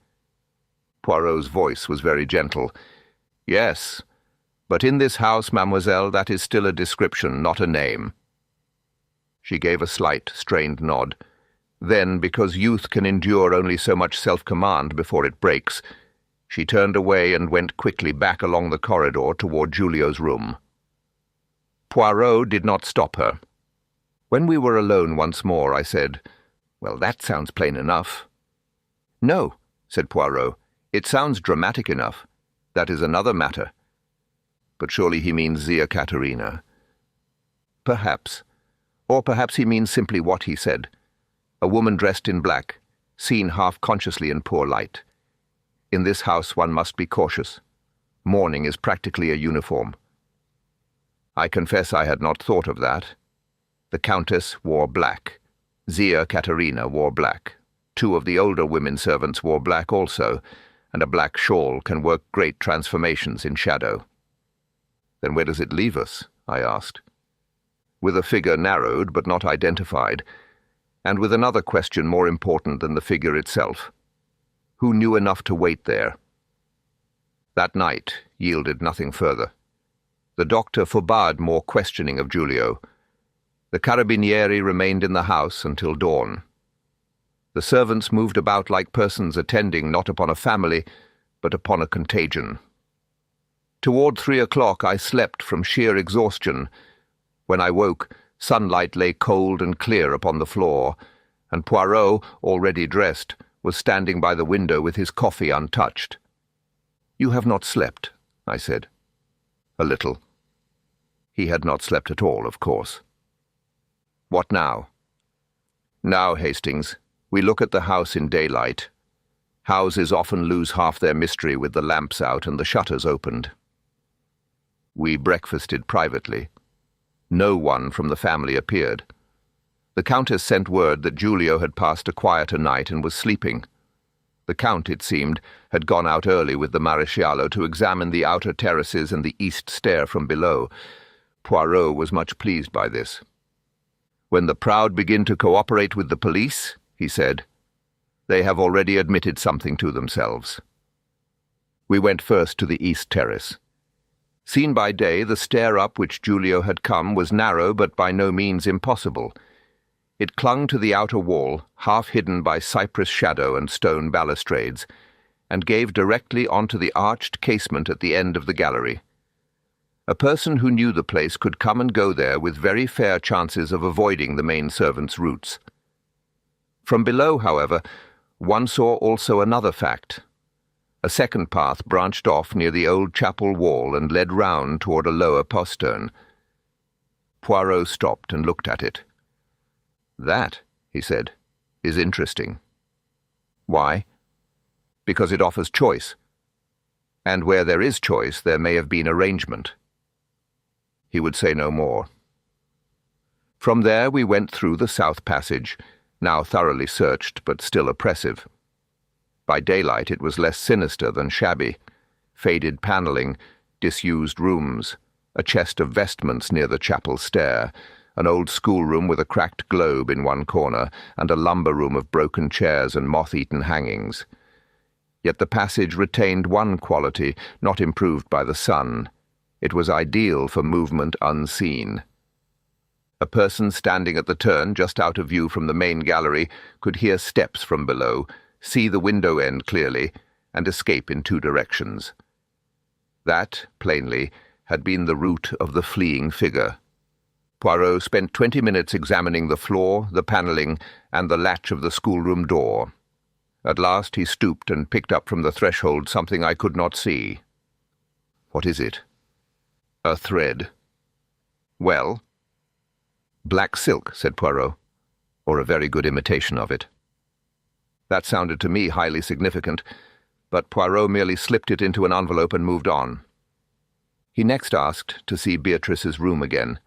Speaker 1: Poirot's voice was very gentle, Yes, but in this house, mademoiselle, that is still a description, not a name. She gave a slight, strained nod. Then, because youth can endure only so much self-command before it breaks, she turned away and went quickly back along the corridor toward Giulio's room. Poirot did not stop her. When we were alone once more, I said, "Well, that sounds plain enough." "No," said Poirot, "it sounds dramatic enough. That is another matter." "But surely he means Zia Caterina." "Perhaps. Or perhaps he means simply what he said. A woman dressed in black, seen half-consciously in poor light. In this house one must be cautious. Mourning is practically a uniform." I confess I had not thought of that. The countess wore black. Zia Caterina wore black. 2 of the older women servants wore black also, and a black shawl can work great transformations in shadow. "Then where does it leave us?" I asked. With a figure narrowed but not identified, and with another question more important than the figure itself. Who knew enough to wait there? That night yielded nothing further. The doctor forbade more questioning of Giulio. The carabinieri remained in the house until dawn. The servants moved about like persons attending not upon a family, but upon a contagion. Toward 3 o'clock I slept from sheer exhaustion. When I woke, sunlight lay cold and clear upon the floor, and Poirot, already dressed, was standing by the window with his coffee untouched. "You have not slept," I said. "A little." He had not slept at all, of course. "What now?" "Now, Hastings, we look at the house in daylight. Houses often lose half their mystery with the lamps out and the shutters opened." We breakfasted privately. No one from the family appeared. The countess sent word that Giulio had passed a quieter night and was sleeping. The count, it seemed, had gone out early with the maresciallo to examine the outer terraces and the east stair from below. Poirot was much pleased by this. "When the proud begin to cooperate with the police," he said, "they have already admitted something to themselves." We went first to the east terrace. Seen by day, the stair up which Giulio had come was narrow but by no means impossible. It clung to the outer wall, half hidden by cypress shadow and stone balustrades, and gave directly onto the arched casement at the end of the gallery. A person who knew the place could come and go there with very fair chances of avoiding the main servants' routes. From below, however, one saw also another fact. A second path branched off near the old chapel wall and led round toward a lower postern. Poirot stopped and looked at it. "That," he said, "is interesting." "Why?" "Because it offers choice. And where there is choice, there may have been arrangement." He would say no more. From there we went through the south passage, now thoroughly searched but still oppressive. By daylight it was less sinister than shabby. Faded panelling, disused rooms, a chest of vestments near the chapel stair, an old schoolroom with a cracked globe in one corner, and a lumber room of broken chairs and moth-eaten hangings. Yet the passage retained one quality, not improved by the sun. It was ideal for movement unseen. A person standing at the turn, just out of view from the main gallery, could hear steps from below, see the window end clearly, and escape in 2 directions. That, plainly, had been the route of the fleeing figure. Poirot spent 20 minutes examining the floor, the panelling, and the latch of the schoolroom door. At last he stooped and picked up from the threshold something I could not see. "What is it?" "A thread." "Well?" "Black silk," said Poirot, "or a very good imitation of it." That sounded to me highly significant, but Poirot merely slipped it into an envelope and moved on. He next asked to see Beatrice's room again.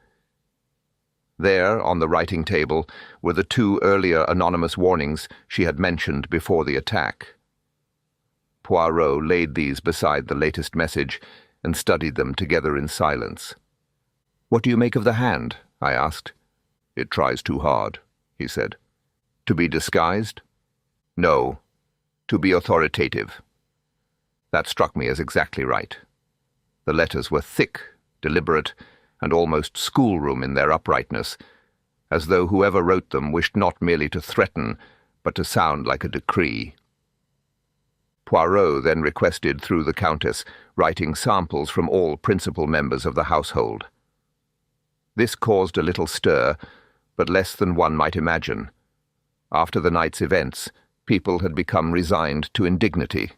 Speaker 1: There, on the writing table, were the 2 earlier anonymous warnings she had mentioned before the attack. Poirot laid these beside the latest message and studied them together in silence. "What do you make of the hand?" I asked. "It tries too hard," he said. "To be disguised?" "No, to be authoritative." That struck me as exactly right. The letters were thick, deliberate, and almost schoolroom in their uprightness, as though whoever wrote them wished not merely to threaten, but to sound like a decree. Poirot then requested through the countess writing samples from all principal members of the household. This caused a little stir, but less than one might imagine. After the night's events, people had become resigned to indignity.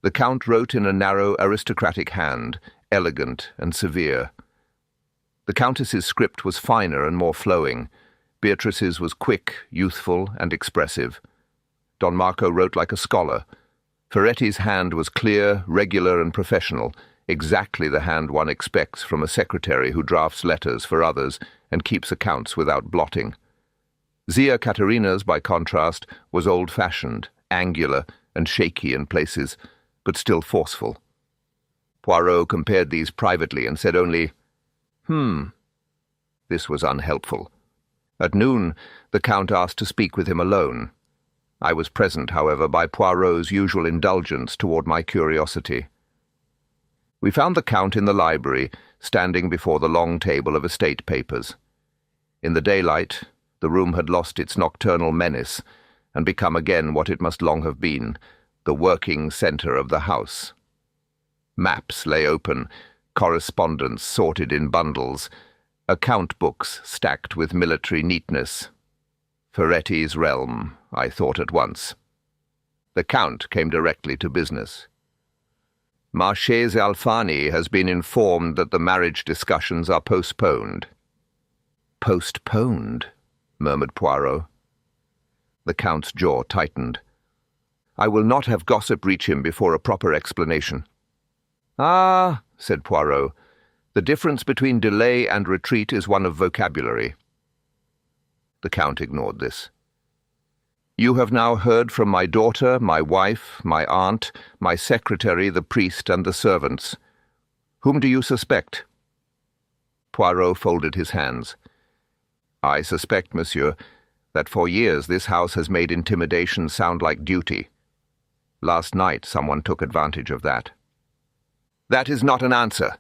Speaker 1: The Count wrote in a narrow aristocratic hand, elegant and severe. The Countess's script was finer and more flowing. Beatrice's was quick, youthful, and expressive. Don Marco wrote like a scholar. Ferretti's hand was clear, regular, and professional, exactly the hand one expects from a secretary who drafts letters for others and keeps accounts without blotting. Zia Caterina's, by contrast, was old-fashioned, angular, and shaky in places, but still forceful. Poirot compared these privately and said only, This was unhelpful. At noon, the Count asked to speak with him alone. I was present, however, by Poirot's usual indulgence toward my curiosity. We found the Count in the library, standing before the long table of estate papers. In the daylight, the room had lost its nocturnal menace and become again what it must long have been, the working centre of the house. Maps lay open, correspondence sorted in bundles, account books stacked with military neatness. Ferretti's realm, I thought at once. The Count came directly to business. Marchese Alfani has been informed that the marriage discussions are postponed. Postponed? Murmured Poirot. The Count's jaw tightened. I will not have gossip reach him before a proper explanation. Ah, said Poirot, the difference between delay and retreat is one of vocabulary. The Count ignored this. You have now heard from my daughter, my wife, my aunt, my secretary, the priest, and the servants. Whom do you suspect? Poirot folded his hands. I suspect, monsieur, that for years this house has made intimidation sound like duty. Last night someone took advantage of that. That is not an answer.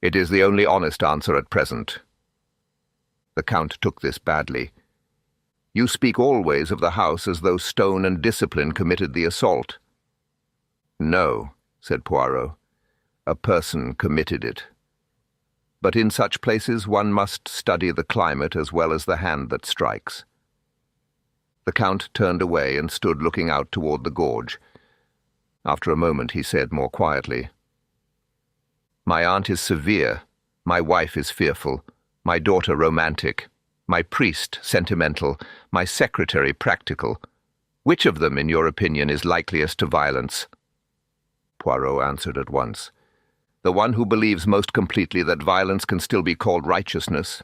Speaker 1: It is the only honest answer at present. The Count took this badly. You speak always of the house as though Stone and Discipline committed the assault. No, said Poirot. A person committed it. But in such places one must study the climate as well as the hand that strikes. The Count turned away and stood looking out toward the gorge. After a moment he said more quietly, My aunt is severe, my wife is fearful, my daughter romantic, my priest sentimental, my secretary practical. Which of them, in your opinion, is likeliest to violence? Poirot answered at once. The one who believes most completely that violence can still be called righteousness.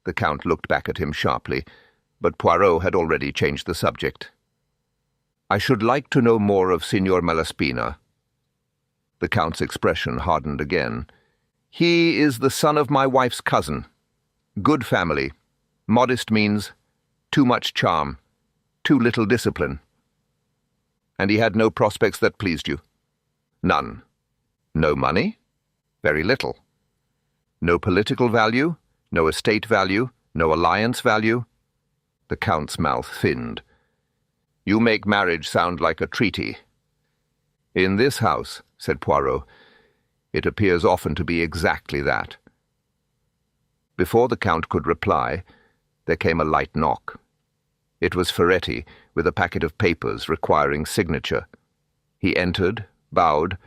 Speaker 1: The Count looked back at him sharply, but Poirot had already changed the subject. I should like to know more of Signor Malaspina. The Count's expression hardened again. He is the son of my wife's cousin. Good family. Modest means too much charm, too little discipline. And he had no prospects that pleased you? None. No money? Very little. No political value? No estate value? No alliance value? The Count's mouth thinned. You make marriage sound like a treaty. In this house, said Poirot, it appears often to be exactly that. Before the Count could reply, there came a light knock. It was Ferretti, with a packet of papers requiring signature. He entered, bowed,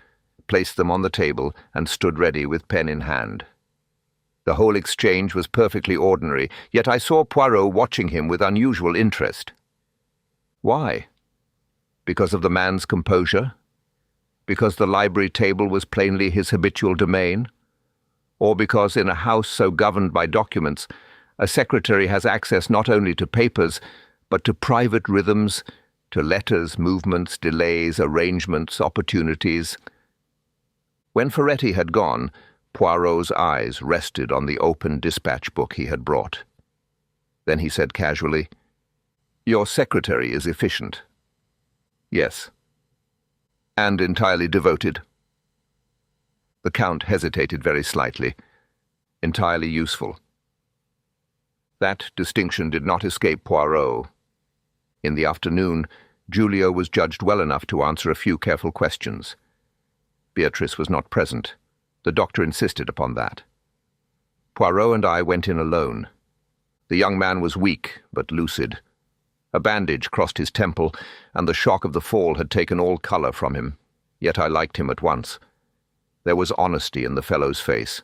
Speaker 1: placed them on the table, and stood ready with pen in hand. The whole exchange was perfectly ordinary, yet I saw Poirot watching him with unusual interest. Why? Because of the man's composure? Because the library table was plainly his habitual domain? Or because in a house so governed by documents, a secretary has access not only to papers, but to private rhythms, to letters, movements, delays, arrangements, opportunities. When Ferretti had gone, Poirot's eyes rested on the open dispatch book he had brought. Then he said casually, Your secretary is efficient. Yes. And entirely devoted. The Count hesitated very slightly. Entirely useful. That distinction did not escape Poirot. In the afternoon, Giulio was judged well enough to answer a few careful questions. Beatrice was not present. The doctor insisted upon that. Poirot and I went in alone. The young man was weak, but lucid. A bandage crossed his temple, and the shock of the fall had taken all colour from him. Yet I liked him at once. There was honesty in the fellow's face,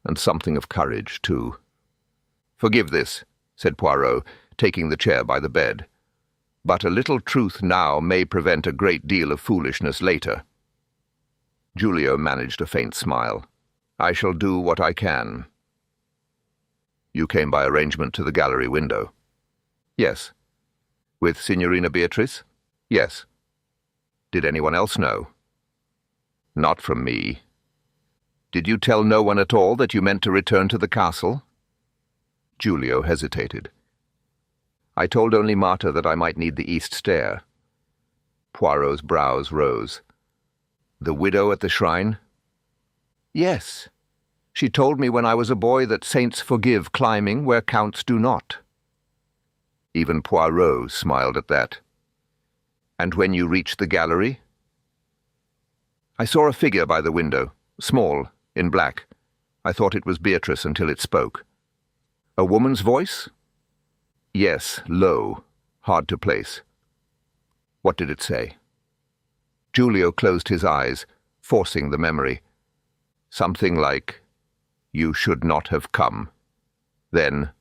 Speaker 1: and something of courage, too. "Forgive this," said Poirot, taking the chair by the bed. "But a little truth now may prevent a great deal of foolishness later." Giulio managed a faint smile. "I shall do what I can." "You came by arrangement to the gallery window?" "Yes." "With Signorina Beatrice?" "Yes." "Did anyone else know?" "Not from me." "Did you tell no one at all that you meant to return to the castle?" Giulio hesitated. "I told only Marta that I might need the east stair." Poirot's brows rose. "The widow at the shrine?" "Yes. She told me when I was a boy that saints forgive climbing where counts do not." Even Poirot smiled at that. "And when you reached the gallery?" "I saw a figure by the window, small, in black. I thought it was Beatrice until it spoke." "A woman's voice?" "Yes, low, hard to place." "What did it say?" Giulio closed his eyes, forcing the memory. Something like, "You should not have come." Then,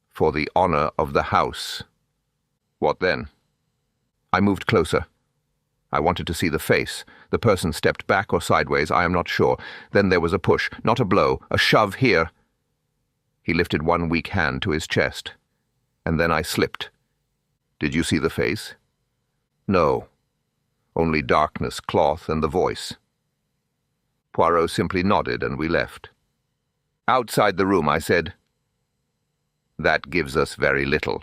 Speaker 1: "For the honour of the house." "What then?" I moved closer. I wanted to see the face. The person stepped back or sideways, I am not sure. Then there was a push, not a blow, a shove here. He lifted one weak hand to his chest. And then I slipped. "Did you see the face?" "No. Only darkness, cloth, and the voice." Poirot simply nodded, and we left. "Outside the room," I said. "That gives us very little."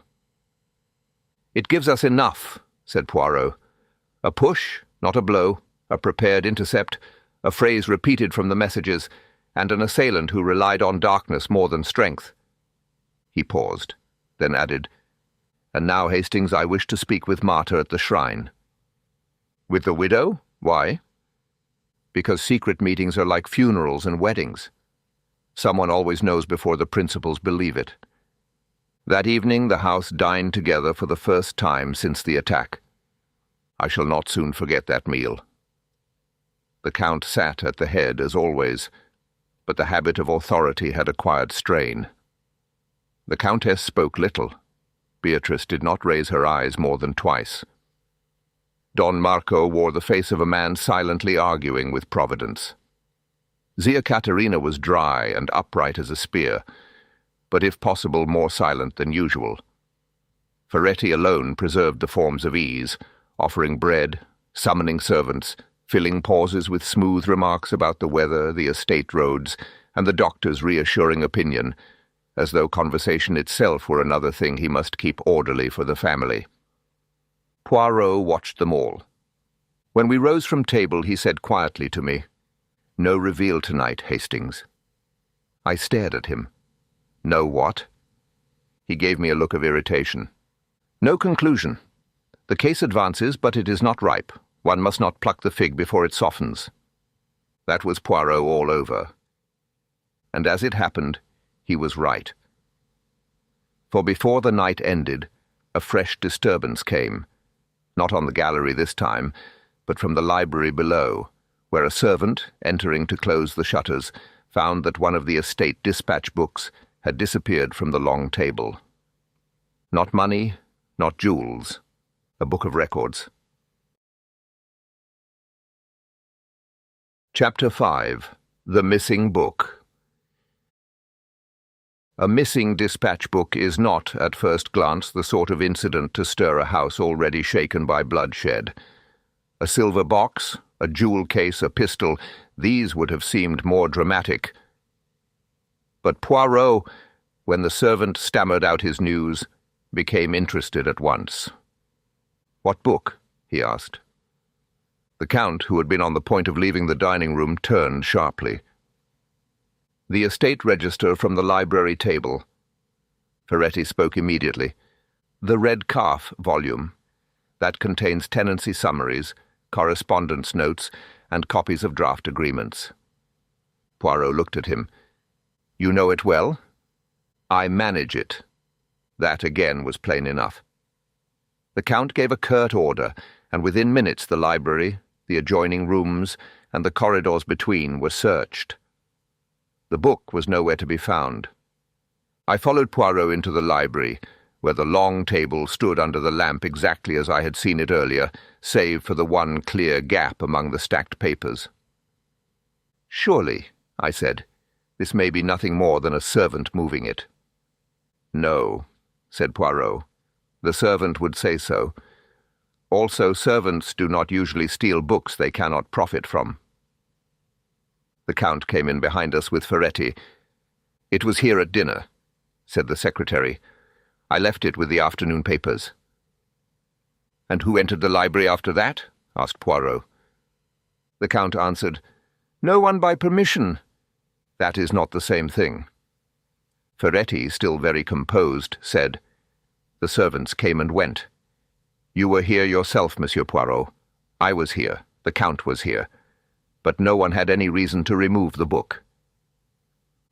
Speaker 1: "It gives us enough," said Poirot. "A push, not a blow, a prepared intercept, a phrase repeated from the messages, and an assailant who relied on darkness more than strength." He paused, then added, "And now, Hastings, I wish to speak with Marta at the shrine." "With the widow? Why?" "Because secret meetings are like funerals and weddings. Someone always knows before the principals believe it." That evening the house dined together for the first time since the attack. I shall not soon forget that meal. The Count sat at the head, as always, but the habit of authority had acquired strain. The Countess spoke little. Beatrice did not raise her eyes more than twice. Don Marco wore the face of a man silently arguing with Providence. Zia Caterina was dry and upright as a spear, but if possible more silent than usual. Ferretti alone preserved the forms of ease, offering bread, summoning servants, filling pauses with smooth remarks about the weather, the estate roads, and the doctor's reassuring opinion, as though conversation itself were another thing he must keep orderly for the family. Poirot watched them all. When we rose from table, he said quietly to me, "No reveal tonight, Hastings." I stared at him. "No what?" He gave me a look of irritation. "No conclusion. The case advances, but it is not ripe. One must not pluck the fig before it softens." That was Poirot all over. And as it happened, he was right. For before the night ended, a fresh disturbance came, not on the gallery this time, but from the library below, where a servant, entering to close the shutters, found that one of the estate dispatch books had disappeared from the long table. Not money, not jewels, a book of records. Chapter 5. The Missing Book. A missing dispatch book is not, at first glance, the sort of incident to stir a house already shaken by bloodshed. A silver box, a jewel case, a pistol, these would have seemed more dramatic. But Poirot, when the servant stammered out his news, became interested at once. "What book?" he asked. The Count, who had been on the point of leaving the dining room, turned sharply. "The estate register from the library table." Ferretti spoke immediately. "The Red Calf volume. That contains tenancy summaries, correspondence notes, and copies of draft agreements." Poirot looked at him. "You know it well?" "I manage it." That again was plain enough. The Count gave a curt order, and within minutes the library, the adjoining rooms, and the corridors between were searched. The book was nowhere to be found. I followed Poirot into the library, where the long table stood under the lamp exactly as I had seen it earlier, save for the one clear gap among the stacked papers. "Surely," I said, "this may be nothing more than a servant moving it." "No," said Poirot. "The servant would say so. Also, servants do not usually steal books they cannot profit from." The Count came in behind us with Ferretti. "It was here at dinner," said the secretary. "I left it with the afternoon papers." "And who entered the library after that?" asked Poirot. The Count answered, "No one by permission." "That is not the same thing." Ferretti, still very composed, said, "The servants came and went. You were here yourself, Monsieur Poirot. I was here. The Count was here. But no one had any reason to remove the book."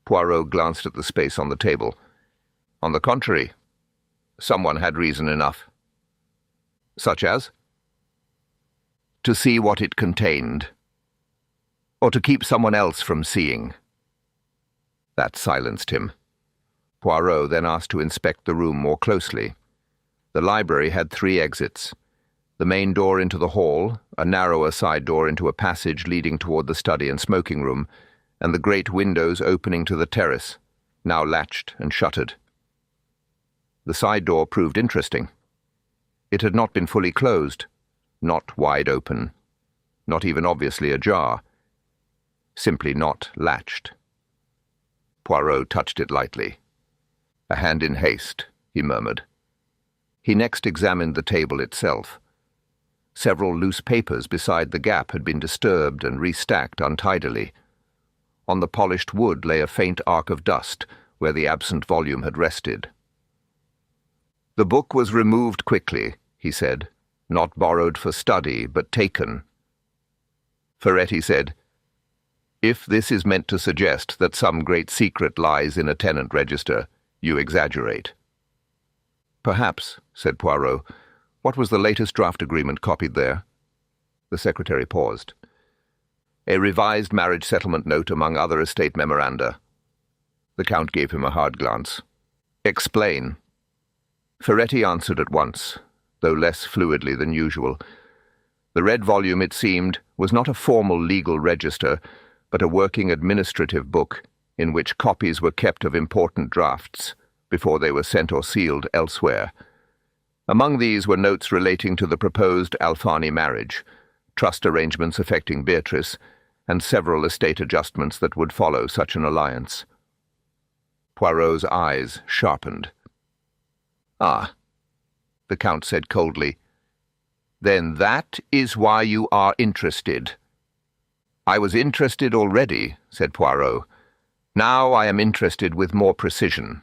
Speaker 1: Poirot glanced at the space on the table. "On the contrary, someone had reason enough." "Such as?" "To see what it contained. Or to keep someone else from seeing." That silenced him. Poirot then asked to inspect the room more closely. The library had 3 exits. The main door into the hall, a narrower side door into a passage leading toward the study and smoking room, and the great windows opening to the terrace, now latched and shuttered. The side door proved interesting. It had not been fully closed, not wide open, not even obviously ajar, simply not latched. Poirot touched it lightly. "A hand in haste," he murmured. He next examined the table itself. Several loose papers beside the gap had been disturbed and restacked untidily. On the polished wood lay a faint arc of dust where the absent volume had rested. "The book was removed quickly," he said, "not borrowed for study, but taken." Ferretti said, "If this is meant to suggest that some great secret lies in a tenant register, you exaggerate." "Perhaps," said Poirot. "What was the latest draft agreement copied there?" The secretary paused. "A revised marriage settlement note among other estate memoranda." The Count gave him a hard glance. "Explain." Ferretti answered at once, though less fluidly than usual. The red volume, it seemed, was not a formal legal register, but a working administrative book in which copies were kept of important drafts before they were sent or sealed elsewhere. Among these were notes relating to the proposed Alfani marriage, trust arrangements affecting Beatrice, and several estate adjustments that would follow such an alliance. Poirot's eyes sharpened. "Ah," the Count said coldly. "Then that is why you are interested." "I was interested already," said Poirot. "Now I am interested with more precision."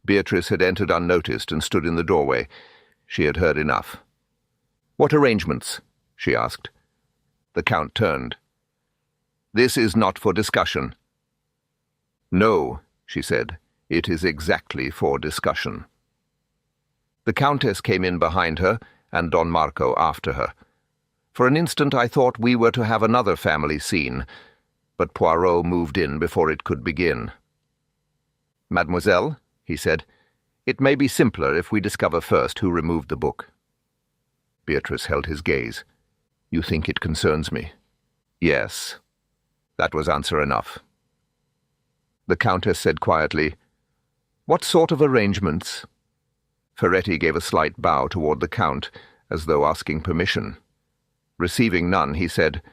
Speaker 1: Beatrice had entered unnoticed and stood in the doorway. She had heard enough. "What arrangements?" she asked. The Count turned. "This is not for discussion." "No," she said, "it is exactly for discussion." The Countess came in behind her, and Don Marco after her. For an instant I thought we were to have another family scene, but Poirot moved in before it could begin. "Mademoiselle," he said, "it may be simpler if we discover first who removed the book." Beatrice held his gaze. "You think it concerns me?" "Yes." That was answer enough. The Countess said quietly, "What sort of arrangements?" Ferretti gave a slight bow toward the Count, as though asking permission. Receiving none, he said,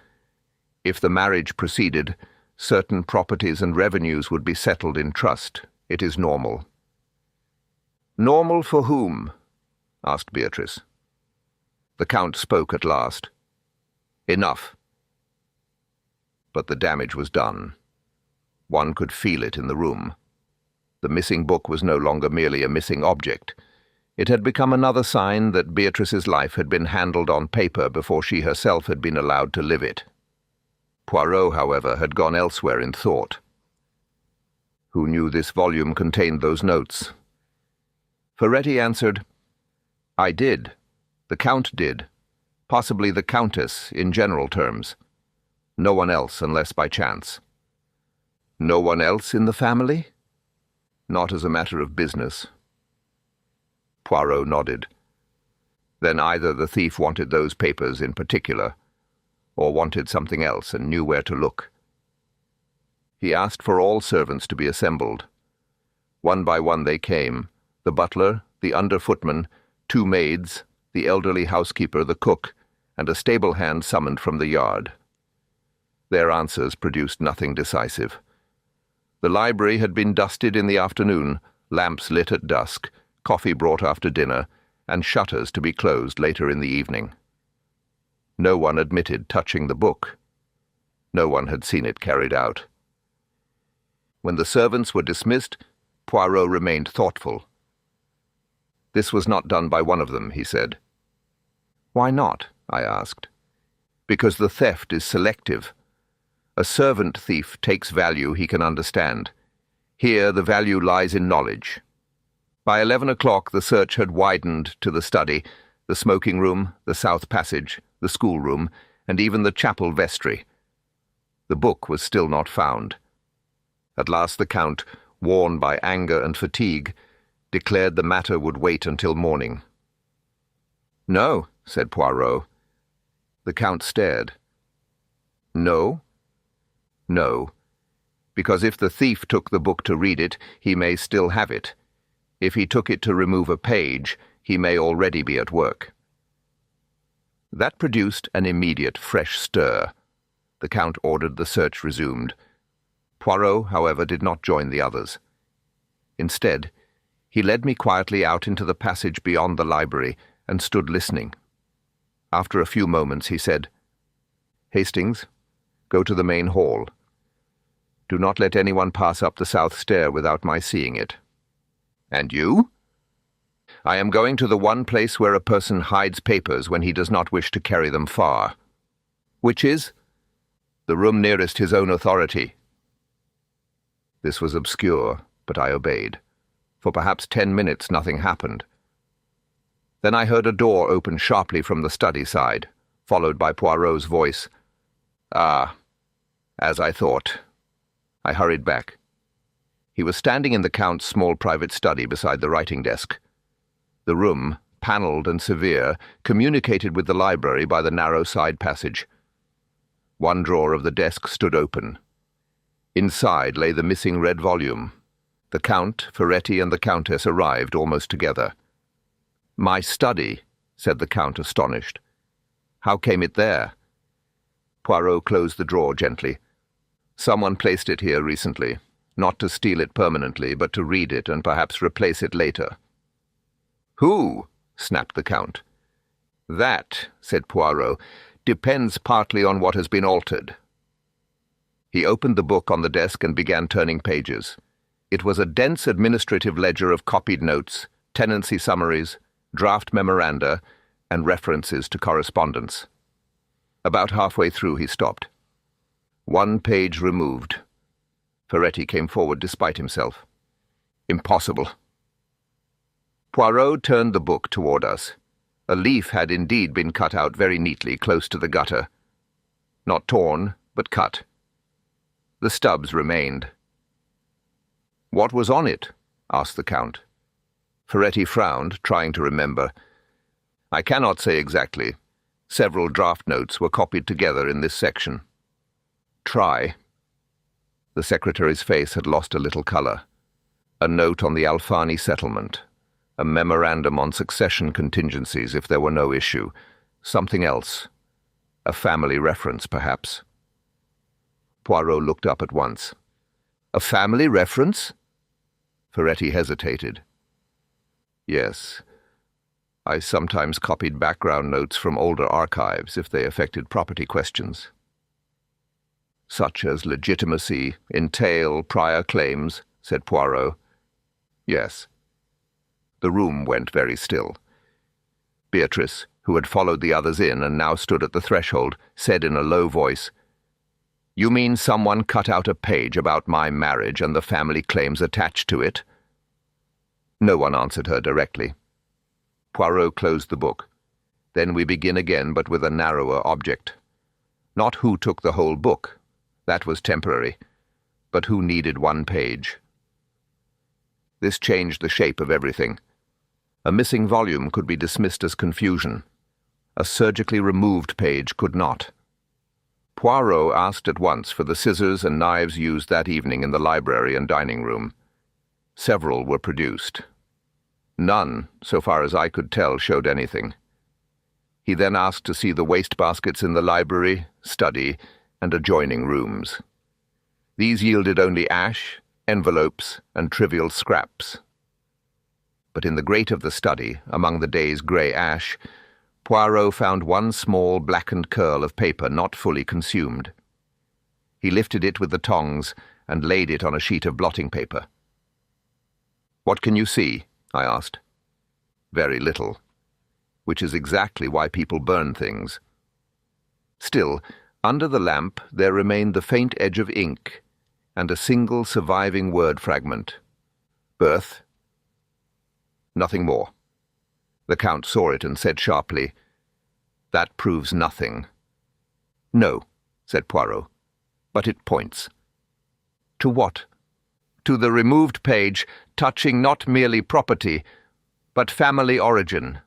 Speaker 1: "If the marriage proceeded, certain properties and revenues would be settled in trust. It is normal." "Normal for whom?" asked Beatrice. The Count spoke at last. Enough. But the damage was done. One could feel it in the room. The missing book was no longer merely a missing object. It had become another sign that Beatrice's life had been handled on paper before she herself had been allowed to live it. Poirot, however, had gone elsewhere in thought. Who knew this volume contained those notes? Ferretti answered, "I did. The Count did. Possibly the Countess, in general terms. No one else, unless by chance." "No one else in the family?" "Not as a matter of business." Poirot nodded. Then either the thief wanted those papers in particular, or wanted something else and knew where to look. He asked for all servants to be assembled. One by one they came, the butler, the under-footman, 2 maids, the elderly housekeeper, the cook, and a stable hand summoned from the yard. Their answers produced nothing decisive. The library had been dusted in the afternoon, lamps lit at dusk, coffee brought after dinner, and shutters to be closed later in the evening. No one admitted touching the book. No one had seen it carried out. When the servants were dismissed, Poirot remained thoughtful. "This was not done by one of them," he said. "Why not?" I asked. "Because the theft is selective. A servant thief takes value he can understand. Here the value lies in knowledge." By 11 o'clock the search had widened to the study, the smoking room, the south passage, the schoolroom, and even the chapel vestry. The book was still not found. At last the Count, worn by anger and fatigue, declared the matter would wait until morning. "No," said Poirot. The Count stared. "No?" "No, because if the thief took the book to read it, he may still have it. If he took it to remove a page, he may already be at work." That produced an immediate fresh stir. The Count ordered the search resumed. Poirot, however, did not join the others. Instead, he led me quietly out into the passage beyond the library and stood listening. After a few moments he said, "Hastings, go to the main hall. Do not let anyone pass up the south stair without my seeing it." "And you?" "I am going to the one place where a person hides papers when he does not wish to carry them far." "Which is?" "The room nearest his own authority." This was obscure, but I obeyed. For perhaps 10 minutes nothing happened. Then I heard a door open sharply from the study side, followed by Poirot's voice. "Ah, as I thought." I hurried back. He was standing in the Count's small private study beside the writing desk. The room, panelled and severe, communicated with the library by the narrow side passage. One drawer of the desk stood open. Inside lay the missing red volume. The Count, Ferretti, and the Countess arrived almost together. "My study," said the Count, astonished. "How came it there?" Poirot closed the drawer gently. "Someone placed it here recently, not to steal it permanently, but to read it and perhaps replace it later." "Who?" snapped the Count. "That," said Poirot, "depends partly on what has been altered." He opened the book on the desk and began turning pages. It was a dense administrative ledger of copied notes, tenancy summaries, draft memoranda, and references to correspondence. About halfway through he stopped. "One page removed." Ferretti came forward despite himself. "Impossible." Poirot turned the book toward us. A leaf had indeed been cut out very neatly close to the gutter. Not torn, but cut. The stubs remained. "What was on it?" asked the Count. Ferretti frowned, trying to remember. "I cannot say exactly. Several draft notes were copied together in this section." "Try." The secretary's face had lost a little colour. A note on the Alfani settlement. A memorandum on succession contingencies if there were no issue. Something else. A family reference, perhaps. Poirot looked up at once. "A family reference?" Ferretti hesitated. "Yes. I sometimes copied background notes from older archives if they affected property questions, such as legitimacy, entail, prior claims, said Poirot. Yes. The room went very still. Beatrice, who had followed the others in and now stood at the threshold, said in a low voice, "You mean someone cut out a page about my marriage and the family claims attached to it?" No one answered her directly. Poirot closed the book. Then we begin again, but with a narrower object. Not who took the whole book. That was temporary. But who needed one page. This changed the shape of everything. A missing volume could be dismissed as confusion. A surgically removed page could not. Poirot asked at once for the scissors and knives used that evening in the library and dining room. Several were produced. None, so far as I could tell, showed anything. He then asked to see the wastebaskets in the library, study, and adjoining rooms. These yielded only ash, envelopes, and trivial scraps. But in the grate of the study, among the day's grey ash, Poirot found one small blackened curl of paper not fully consumed. He lifted it with the tongs and laid it on a sheet of blotting paper. "What can you see?" I asked. "Very little, which is exactly why people burn things." Still, under the lamp there remained the faint edge of ink and a single surviving word fragment. "Birth." Nothing more. The Count saw it and said sharply, "That proves nothing." "No," said Poirot, "but it points." "To what?" "To the removed page, touching not merely property, but family origin."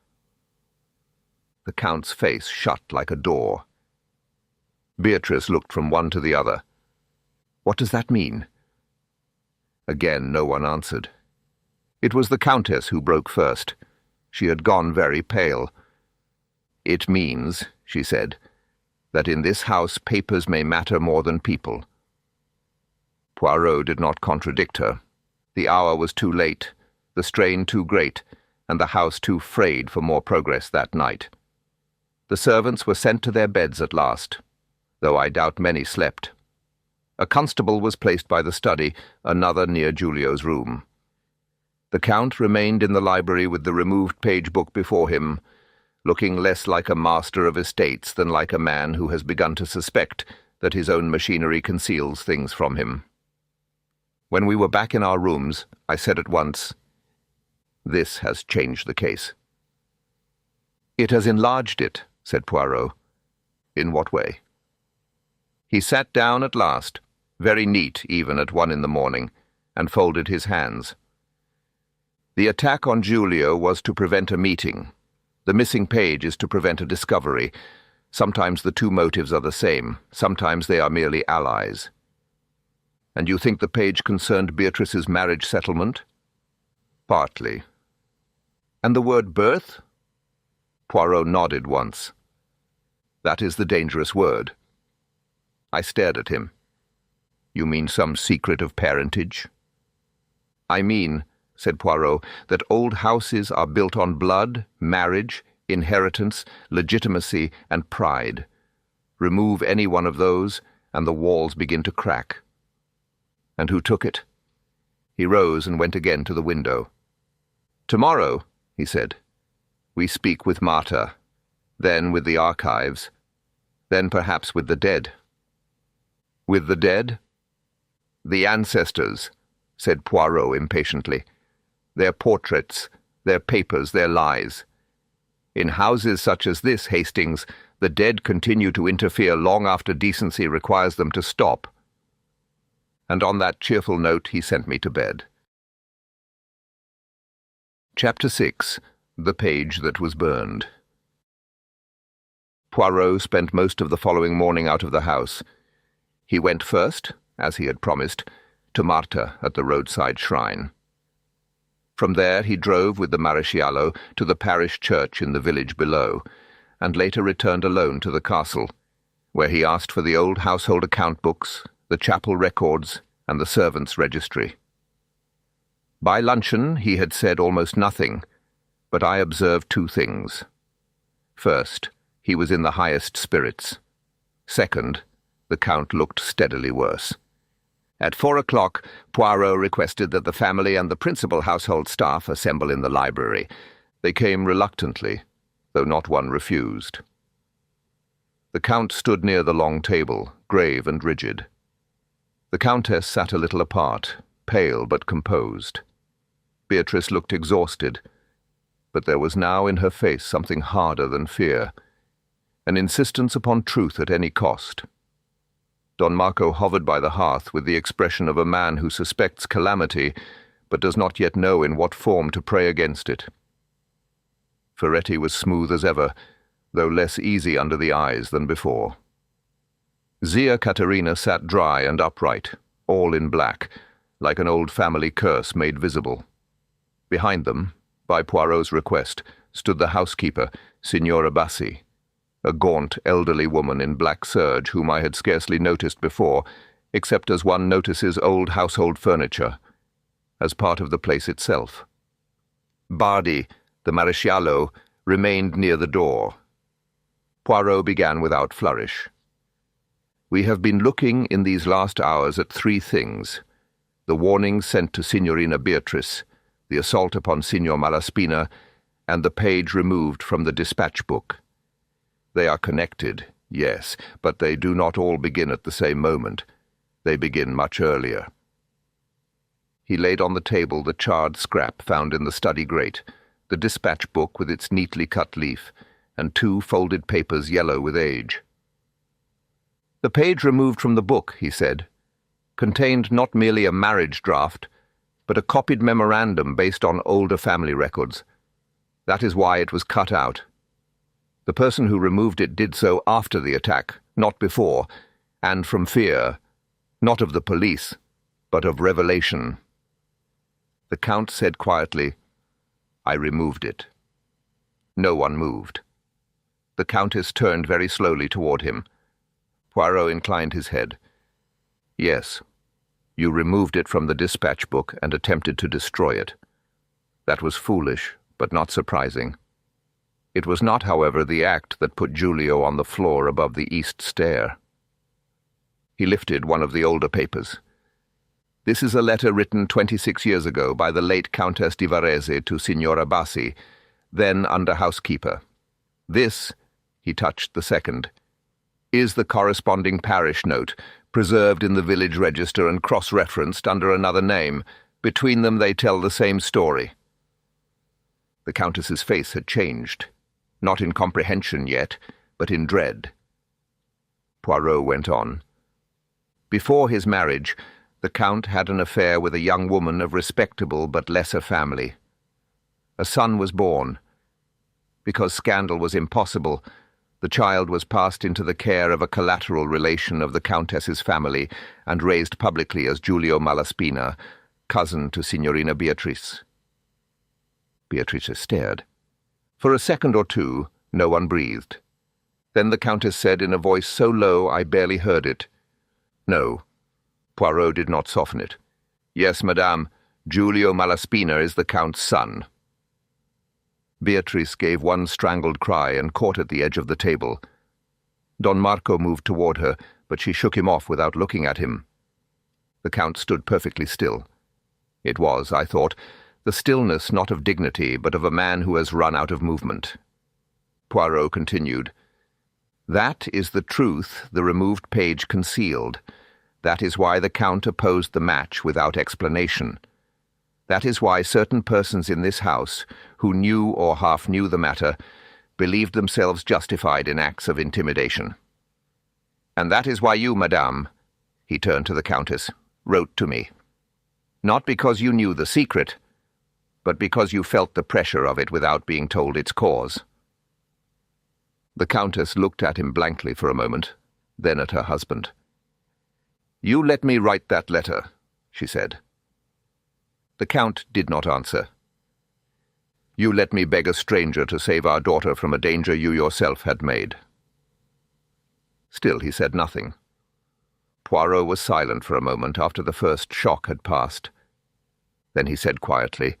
Speaker 1: The Count's face shut like a door. Beatrice looked from one to the other. "What does that mean?" Again no one answered. It was the Countess who broke first. She had gone very pale. "It means," she said, "that in this house papers may matter more than people." Poirot did not contradict her. The hour was too late, the strain too great, and the house too frayed for more progress that night. The servants were sent to their beds at last, though I doubt many slept. A constable was placed by the study, another near Giulio's room. The Count remained in the library with the removed page book before him, looking less like a master of estates than like a man who has begun to suspect that his own machinery conceals things from him. When we were back in our rooms, I said at once, "This has changed the case." "It has enlarged it," said Poirot. "In what way?" He sat down at last, very neat even at 1 in the morning, and folded his hands. "The attack on Giulio was to prevent a meeting. The missing page is to prevent a discovery. Sometimes the two motives are the same, sometimes they are merely allies." "And you think the page concerned Beatrice's marriage settlement?" "Partly." "And the word birth?" Poirot nodded once. "That is the dangerous word." I stared at him. "You mean some secret of parentage?" "I mean," said Poirot, "that old houses are built on blood, marriage, inheritance, legitimacy, and pride. Remove any one of those, and the walls begin to crack." "And who took it?" He rose and went again to the window. "Tomorrow," he said, "we speak with Martha, then with the archives, then perhaps with the dead." "With the dead?" "The ancestors," said Poirot impatiently. "Their portraits, their papers, their lies. In houses such as this, Hastings, the dead continue to interfere long after decency requires them to stop." And on that cheerful note he sent me to bed. Chapter 6. The Page That Was Burned. Poirot spent most of the following morning out of the house. He went first, as he had promised, to Martha at the roadside shrine. From there he drove with the Maresciallo to the parish church in the village below, and later returned alone to the castle, where he asked for the old household account books, the chapel records, and the servants' registry. By luncheon he had said almost nothing, but I observed two things. First, he was in the highest spirits. Second, the Count looked steadily worse. At 4 o'clock, Poirot requested that the family and the principal household staff assemble in the library. They came reluctantly, though not one refused. The Count stood near the long table, grave and rigid. The Countess sat a little apart, pale but composed. Beatrice looked exhausted, but there was now in her face something harder than fear, an insistence upon truth at any cost. Don Marco hovered by the hearth with the expression of a man who suspects calamity, but does not yet know in what form to pray against it. Ferretti was smooth as ever, though less easy under the eyes than before. Zia Caterina sat dry and upright, all in black, like an old family curse made visible. Behind them, by Poirot's request, stood the housekeeper, Signora Bassi, a gaunt, elderly woman in black serge whom I had scarcely noticed before, except as one notices old household furniture, as part of the place itself. Bardi, the Maresciallo, remained near the door. Poirot began without flourish. We have been looking in these last hours at three things: the warning sent to Signorina Beatrice, the assault upon Signor Malaspina, and the page removed from the dispatch book. They are connected, yes, but they do not all begin at the same moment. They begin much earlier. He laid on the table the charred scrap found in the study grate, the dispatch book with its neatly cut leaf, and two folded papers yellow with age. The page removed from the book, he said, contained not merely a marriage draft, but a copied memorandum based on older family records. That is why it was cut out. The person who removed it did so after the attack, not before, and from fear, not of the police, but of revelation. The Count said quietly, "I removed it." No one moved. The Countess turned very slowly toward him. Poirot inclined his head. "Yes, you removed it from the dispatch book and attempted to destroy it. That was foolish, but not surprising. It was not, however, the act that put Giulio on the floor above the east stair." He lifted one of the older papers. "This is a letter written 26 years ago by the late Countess di Varese to Signora Bassi, then under housekeeper. This," he touched the second, "is the corresponding parish note, preserved in the village register and cross-referenced under another name. Between them they tell the same story." The Countess's face had changed, not in comprehension yet, but in dread. Poirot went on. Before his marriage, the Count had an affair with a young woman of respectable but lesser family. A son was born. Because scandal was impossible, the child was passed into the care of a collateral relation of the Countess's family and raised publicly as Giulio Malaspina, cousin to Signorina Beatrice. Beatrice stared. For a second or two, no one breathed. Then the Countess said in a voice so low I barely heard it, "No." Poirot did not soften it. "Yes, madame, Giulio Malaspina is the Count's son." Beatrice gave one strangled cry and caught at the edge of the table. Don Marco moved toward her, but she shook him off without looking at him. The Count stood perfectly still. It was, I thought, the stillness not of dignity, but of a man who has run out of movement. Poirot continued, "That is the truth the removed page concealed. That is why the Count opposed the match without explanation. That is why certain persons in this house, who knew or half knew the matter, believed themselves justified in acts of intimidation. And that is why you, madame," he turned to the Countess, "wrote to me. Not because you knew the secret, but because you felt the pressure of it without being told its cause." The Countess looked at him blankly for a moment, then at her husband. "You let me write that letter," she said. The Count did not answer. "You let me beg a stranger to save our daughter from a danger you yourself had made." Still he said nothing. Poirot was silent for a moment after the first shock had passed. Then he said quietly,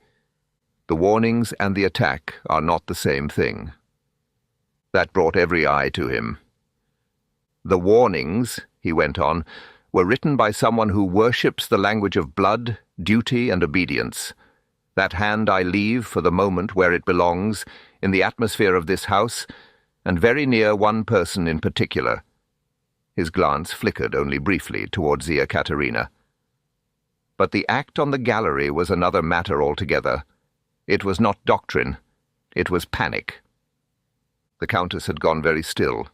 Speaker 1: The warnings and the attack are not the same thing. That brought every eye to him. The warnings, he went on, were written by someone who worships the language of blood, duty, and obedience. That hand I leave for the moment where it belongs, in the atmosphere of this house, and very near one person in particular. His glance flickered only briefly towards Zia Katerina. But the act on the gallery was another matter altogether. It was not doctrine. It was panic. The Countess had gone very still.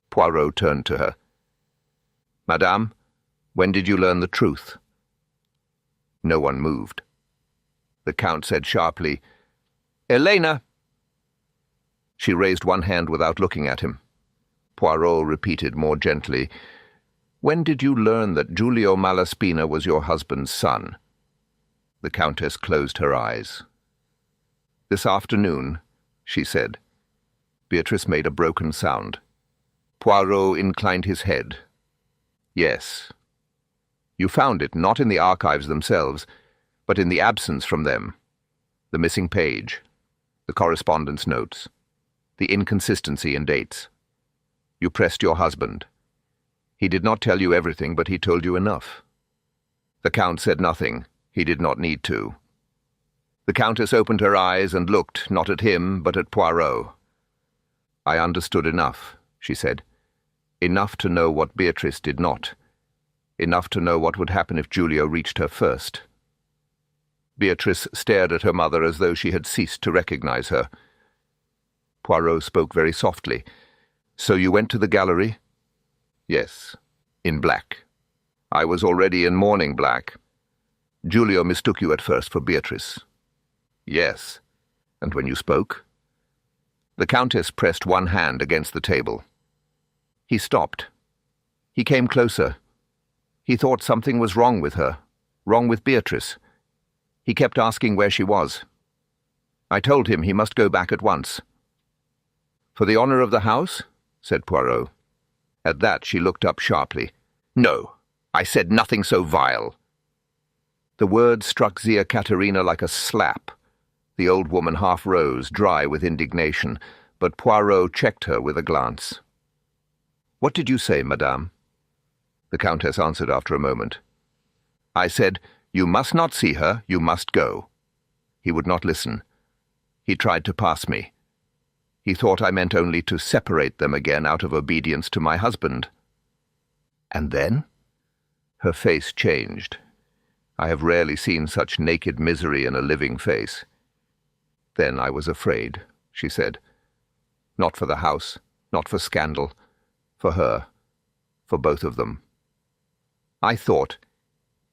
Speaker 1: Poirot turned to her. "Madame, when did you learn the truth?" No one moved. The Count said sharply, "Elena!" She raised one hand without looking at him. Poirot repeated more gently, "When did you learn that Giulio Malaspina was your husband's son?" The Countess closed her eyes. "This afternoon," she said. Beatrice made a broken sound. Poirot inclined his head. "Yes. You found it not in the archives themselves, but in the absence from them. The missing page, the correspondence notes, the inconsistency in dates. You pressed your husband. He did not tell you everything, but he told you enough." The Count said nothing. He did not need to. The Countess opened her eyes and looked not at him, but at Poirot. "I understood enough," she said. "Enough to know what Beatrice did not. Enough to know what would happen if Giulio reached her first." Beatrice stared at her mother as though she had ceased to recognize her. Poirot spoke very softly. "So you went to the gallery?" "Yes, in black. I was already in mourning black. Giulio mistook you at first for Beatrice." "Yes. And when you spoke?" The Countess pressed one hand against the table. He stopped. He came closer. He thought something was wrong with her, wrong with Beatrice. He kept asking where she was. I told him he must go back at once. "For the honour of the house?" said Poirot. At that she looked up sharply. "No, I said nothing so vile." The word struck Zia Katerina like a slap. The old woman half rose, dry with indignation, but Poirot checked her with a glance. "What did you say, madame?" The Countess answered after a moment. "I said, you must not see her, you must go." He would not listen. He tried to pass me. He thought I meant only to separate them again out of obedience to my husband. "And then?" Her face changed. I have rarely seen such naked misery in a living face. "Then I was afraid," she said. "Not for the house, not for scandal, for her, for both of them. I thought,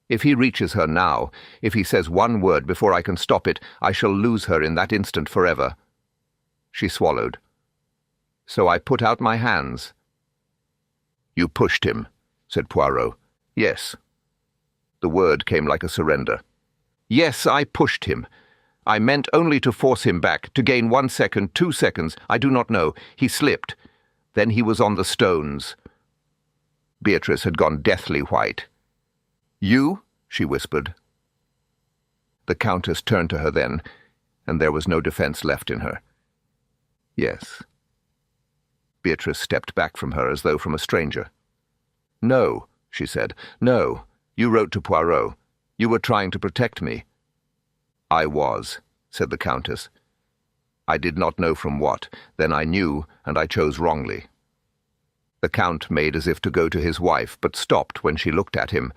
Speaker 1: if he reaches her now, if he says one word before I can stop it, I shall lose her in that instant forever." She swallowed. "So I put out my hands." "You pushed him," said Poirot. "Yes." The word came like a surrender. "Yes, I pushed him. I meant only to force him back, to gain 1 second, 2 seconds, I do not know. He slipped. Then he was on the stones." Beatrice had gone deathly white. "You?" she whispered. The Countess turned to her then, and there was no defence left in her. "Yes." Beatrice stepped back from her as though from a stranger. "No," she said. "No. You wrote to Poirot. You were trying to protect me." "I was," said the Countess. "I did not know from what. Then I knew, and I chose wrongly." The Count made as if to go to his wife, but stopped when she looked at him.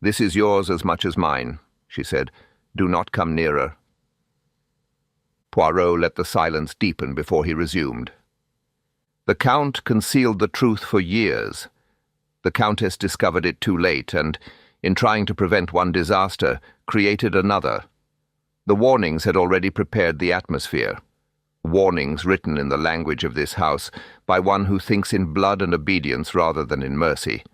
Speaker 1: "This is yours as much as mine," she said. "Do not come nearer." Poirot let the silence deepen before he resumed. "The Count concealed the truth for years. The Countess discovered it too late and, in trying to prevent one disaster, created another. The warnings had already prepared the atmosphere. Warnings written in the language of this house by one who thinks in blood and obedience rather than in mercy.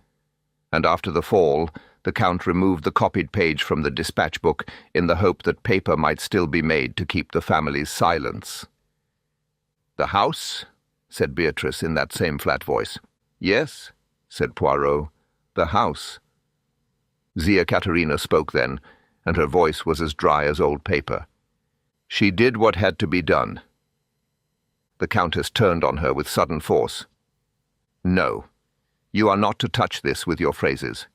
Speaker 1: And after the fall, the Count removed the copied page from the dispatch book in the hope that paper might still be made to keep the family's silence." "The house?" said Beatrice in that same flat voice. "Yes," said Poirot, "the house." Zia Katerina spoke then, and her voice was as dry as old paper. She did what had to be done. The Countess turned on her with sudden force. No, you are not to touch this with your phrases.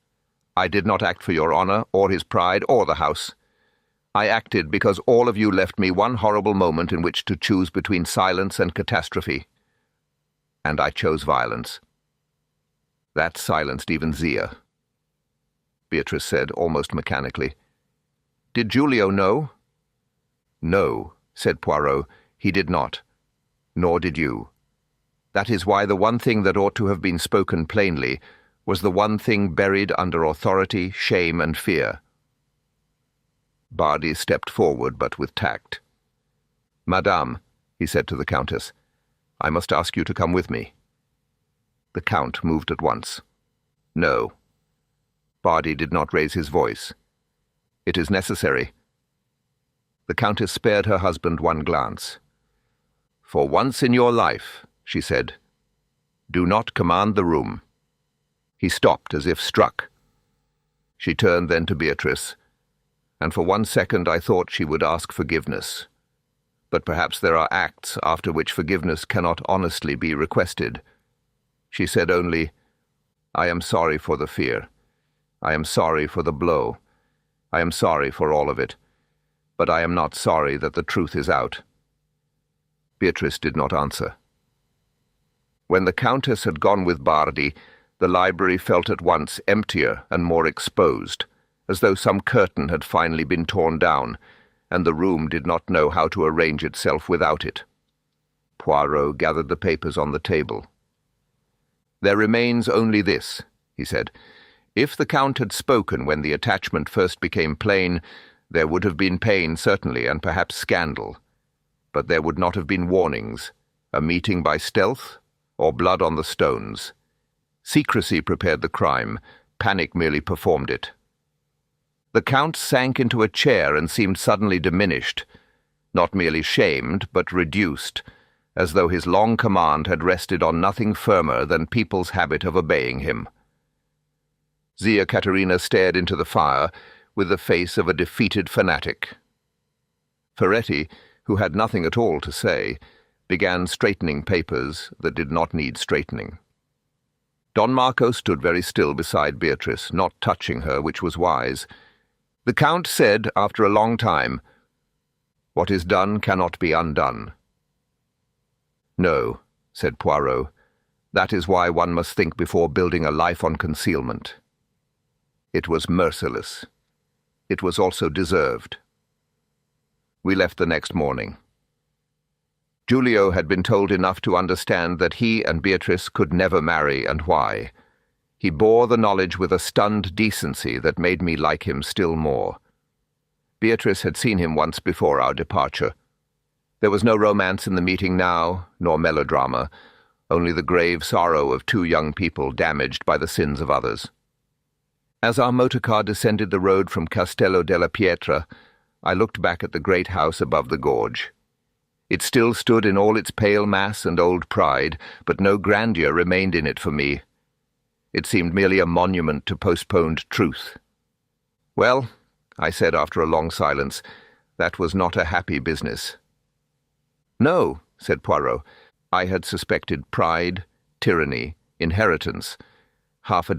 Speaker 1: I did not act for your honor, or his pride, or the house. I acted because all of you left me one horrible moment in which to choose between silence and catastrophe. And I chose violence. That silenced even Zia. Beatrice said, almost mechanically. Did Giulio know? No, said Poirot, he did not. Nor did you. That is why the one thing that ought to have been spoken plainly was the one thing buried under authority, shame, and fear. Bardi stepped forward, but with tact. Madame, he said to the Countess, I must ask you to come with me. The Count moved at once. No. Bardi did not raise his voice. It is necessary. The Countess spared her husband one glance. For once in your life, she said, do not command the room. He stopped as if struck. She turned then to Beatrice, and for 1 second I thought she would ask forgiveness. But perhaps there are acts after which forgiveness cannot honestly be requested. She said only, I am sorry for the fear. I am sorry for the blow. I am sorry for all of it. But I am not sorry that the truth is out. Beatrice did not answer. When the Countess had gone with Bardi, the library felt at once emptier and more exposed, as though some curtain had finally been torn down, and the room did not know how to arrange itself without it. Poirot gathered the papers on the table. There remains only this, he said. If the Count had spoken when the attachment first became plain, there would have been pain, certainly, and perhaps scandal. But there would not have been warnings, a meeting by stealth, or blood on the stones. Secrecy prepared the crime, panic merely performed it. The Count sank into a chair and seemed suddenly diminished, not merely shamed, but reduced, as though his long command had rested on nothing firmer than people's habit of obeying him. Zia Caterina stared into the fire with the face of a defeated fanatic. Ferretti, who had nothing at all to say, began straightening papers that did not need straightening. Don Marco stood very still beside Beatrice, not touching her, which was wise. The Count said, after a long time, What is done cannot be undone. No, said Poirot. That is why one must think before building a life on concealment. It was merciless. It was also deserved. We left the next morning. Giulio had been told enough to understand that he and Beatrice could never marry, and why. He bore the knowledge with a stunned decency that made me like him still more. Beatrice had seen him once before our departure. There was no romance in the meeting now, nor melodrama, only the grave sorrow of two young people damaged by the sins of others. As our motorcar descended the road from Castello della Pietra, I looked back at the great house above the gorge. It still stood in all its pale mass and old pride, but no grandeur remained in it for me. It seemed merely a monument to postponed truth. Well, I said after a long silence, that was not a happy business. No, said Poirot. I had suspected pride, tyranny, inheritance, 6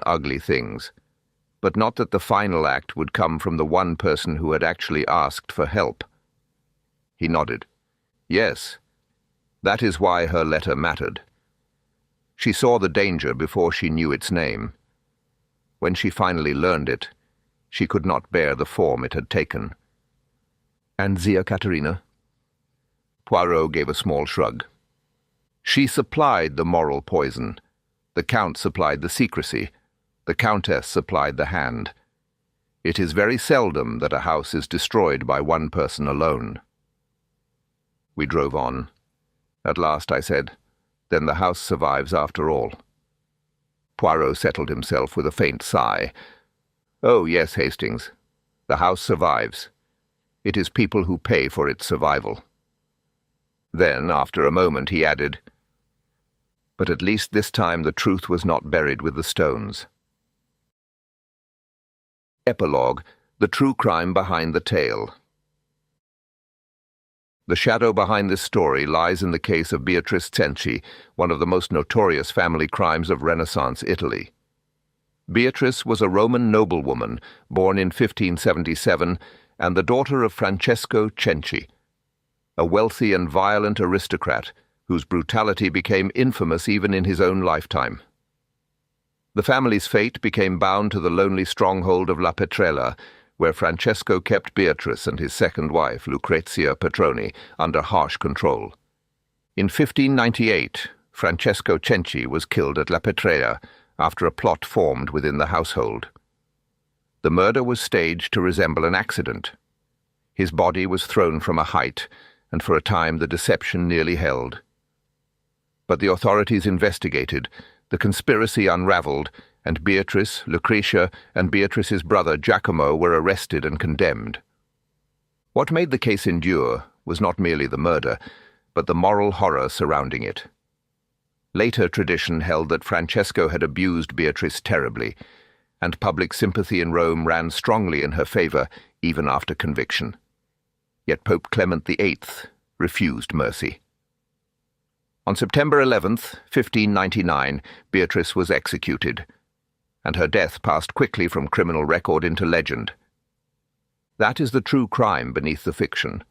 Speaker 1: ugly things, but not that the final act would come from the one person who had actually asked for help. He nodded. Yes, that is why her letter mattered. She saw the danger before she knew its name. When she finally learned it, she could not bear the form it had taken. And Zia Caterina? Poirot gave a small shrug. She supplied the moral poison. The Count supplied the secrecy. The Countess supplied the hand. It is very seldom that a house is destroyed by one person alone. We drove on. At last I said, Then the house survives after all. Poirot settled himself with a faint sigh. Oh, yes, Hastings. The house survives. It is people who pay for its survival. Then, after a moment, he added, But at least this time the truth was not buried with the stones. Epilogue, the true crime behind the tale. The shadow behind this story lies in the case of Beatrice Cenci, one of the most notorious family crimes of Renaissance Italy. Beatrice was a Roman noblewoman born in 1577 and the daughter of Francesco Cenci, a wealthy and violent aristocrat whose brutality became infamous even in his own lifetime. The family's fate became bound to the lonely stronghold of La Petrella, where Francesco kept Beatrice and his second wife, Lucrezia Petroni, under harsh control. In 1598, Francesco Cenci was killed at La Petrella after a plot formed within the household. The murder was staged to resemble an accident. His body was thrown from a height, and for a time the deception nearly held. But the authorities investigated, the conspiracy unraveled, and Beatrice, Lucretia, and Beatrice's brother Giacomo were arrested and condemned. What made the case endure was not merely the murder, but the moral horror surrounding it. Later tradition held that Francesco had abused Beatrice terribly, and public sympathy in Rome ran strongly in her favor even after conviction. Yet Pope Clement VIII refused mercy. On September 11th, 1599, Beatrice was executed, and her death passed quickly from criminal record into legend. That is the true crime beneath the fiction.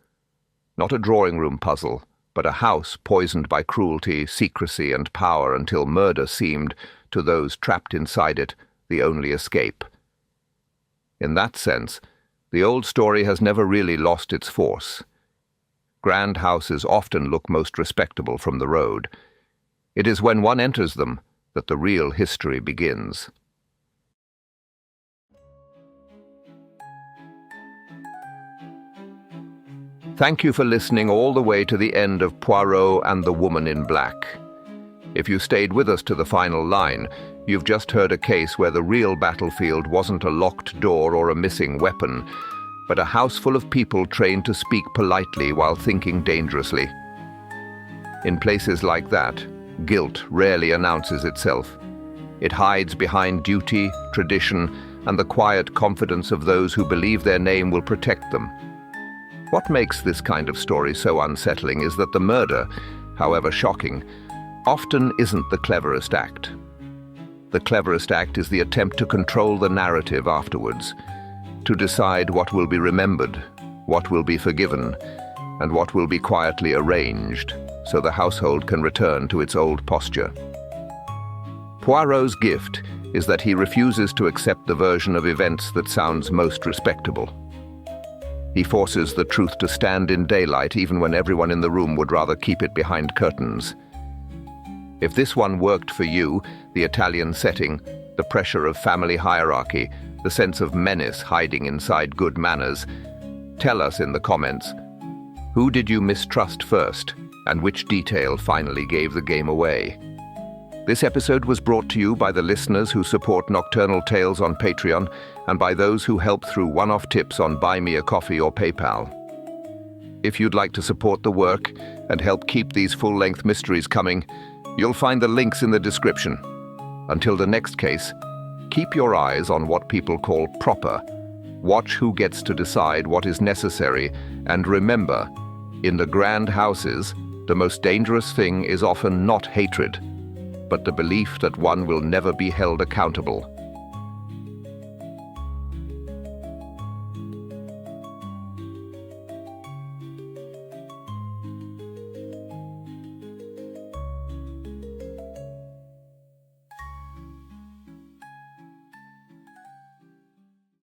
Speaker 1: Not a drawing-room puzzle, but a house poisoned by cruelty, secrecy, and power until murder seemed, to those trapped inside it, the only escape. In that sense, the old story has never really lost its force. Grand houses often look most respectable from the road. It is when one enters them that the real history begins. Thank you for listening all the way to the end of Poirot and the Woman in Black. If you stayed with us to the final line, you've just heard a case where the real battlefield wasn't a locked door or a missing weapon, but a house full of people trained to speak politely while thinking dangerously. In places like that, guilt rarely announces itself. It hides behind duty, tradition, and the quiet confidence of those who believe their name will protect them. What makes this kind of story so unsettling is that the murder, however shocking, often isn't the cleverest act. The cleverest act is the attempt to control the narrative afterwards, to decide what will be remembered, what will be forgiven, and what will be quietly arranged, so the household can return to its old posture. Poirot's gift is that he refuses to accept the version of events that sounds most respectable. He forces the truth to stand in daylight even when everyone in the room would rather keep it behind curtains. If this one worked for you, the Italian setting, the pressure of family hierarchy, the sense of menace hiding inside good manners, tell us in the comments, who did you mistrust first, and which detail finally gave the game away? This episode was brought to you by the listeners who support Nocturnal Tales on Patreon and by those who help through one-off tips on Buy Me a Coffee or PayPal. If you'd like to support the work and help keep these full-length mysteries coming, you'll find the links in the description. Until the next case, keep your eyes on what people call proper. Watch who gets to decide what is necessary, and remember, in the grand houses, the most dangerous thing is often not hatred, but the belief that one will never be held accountable.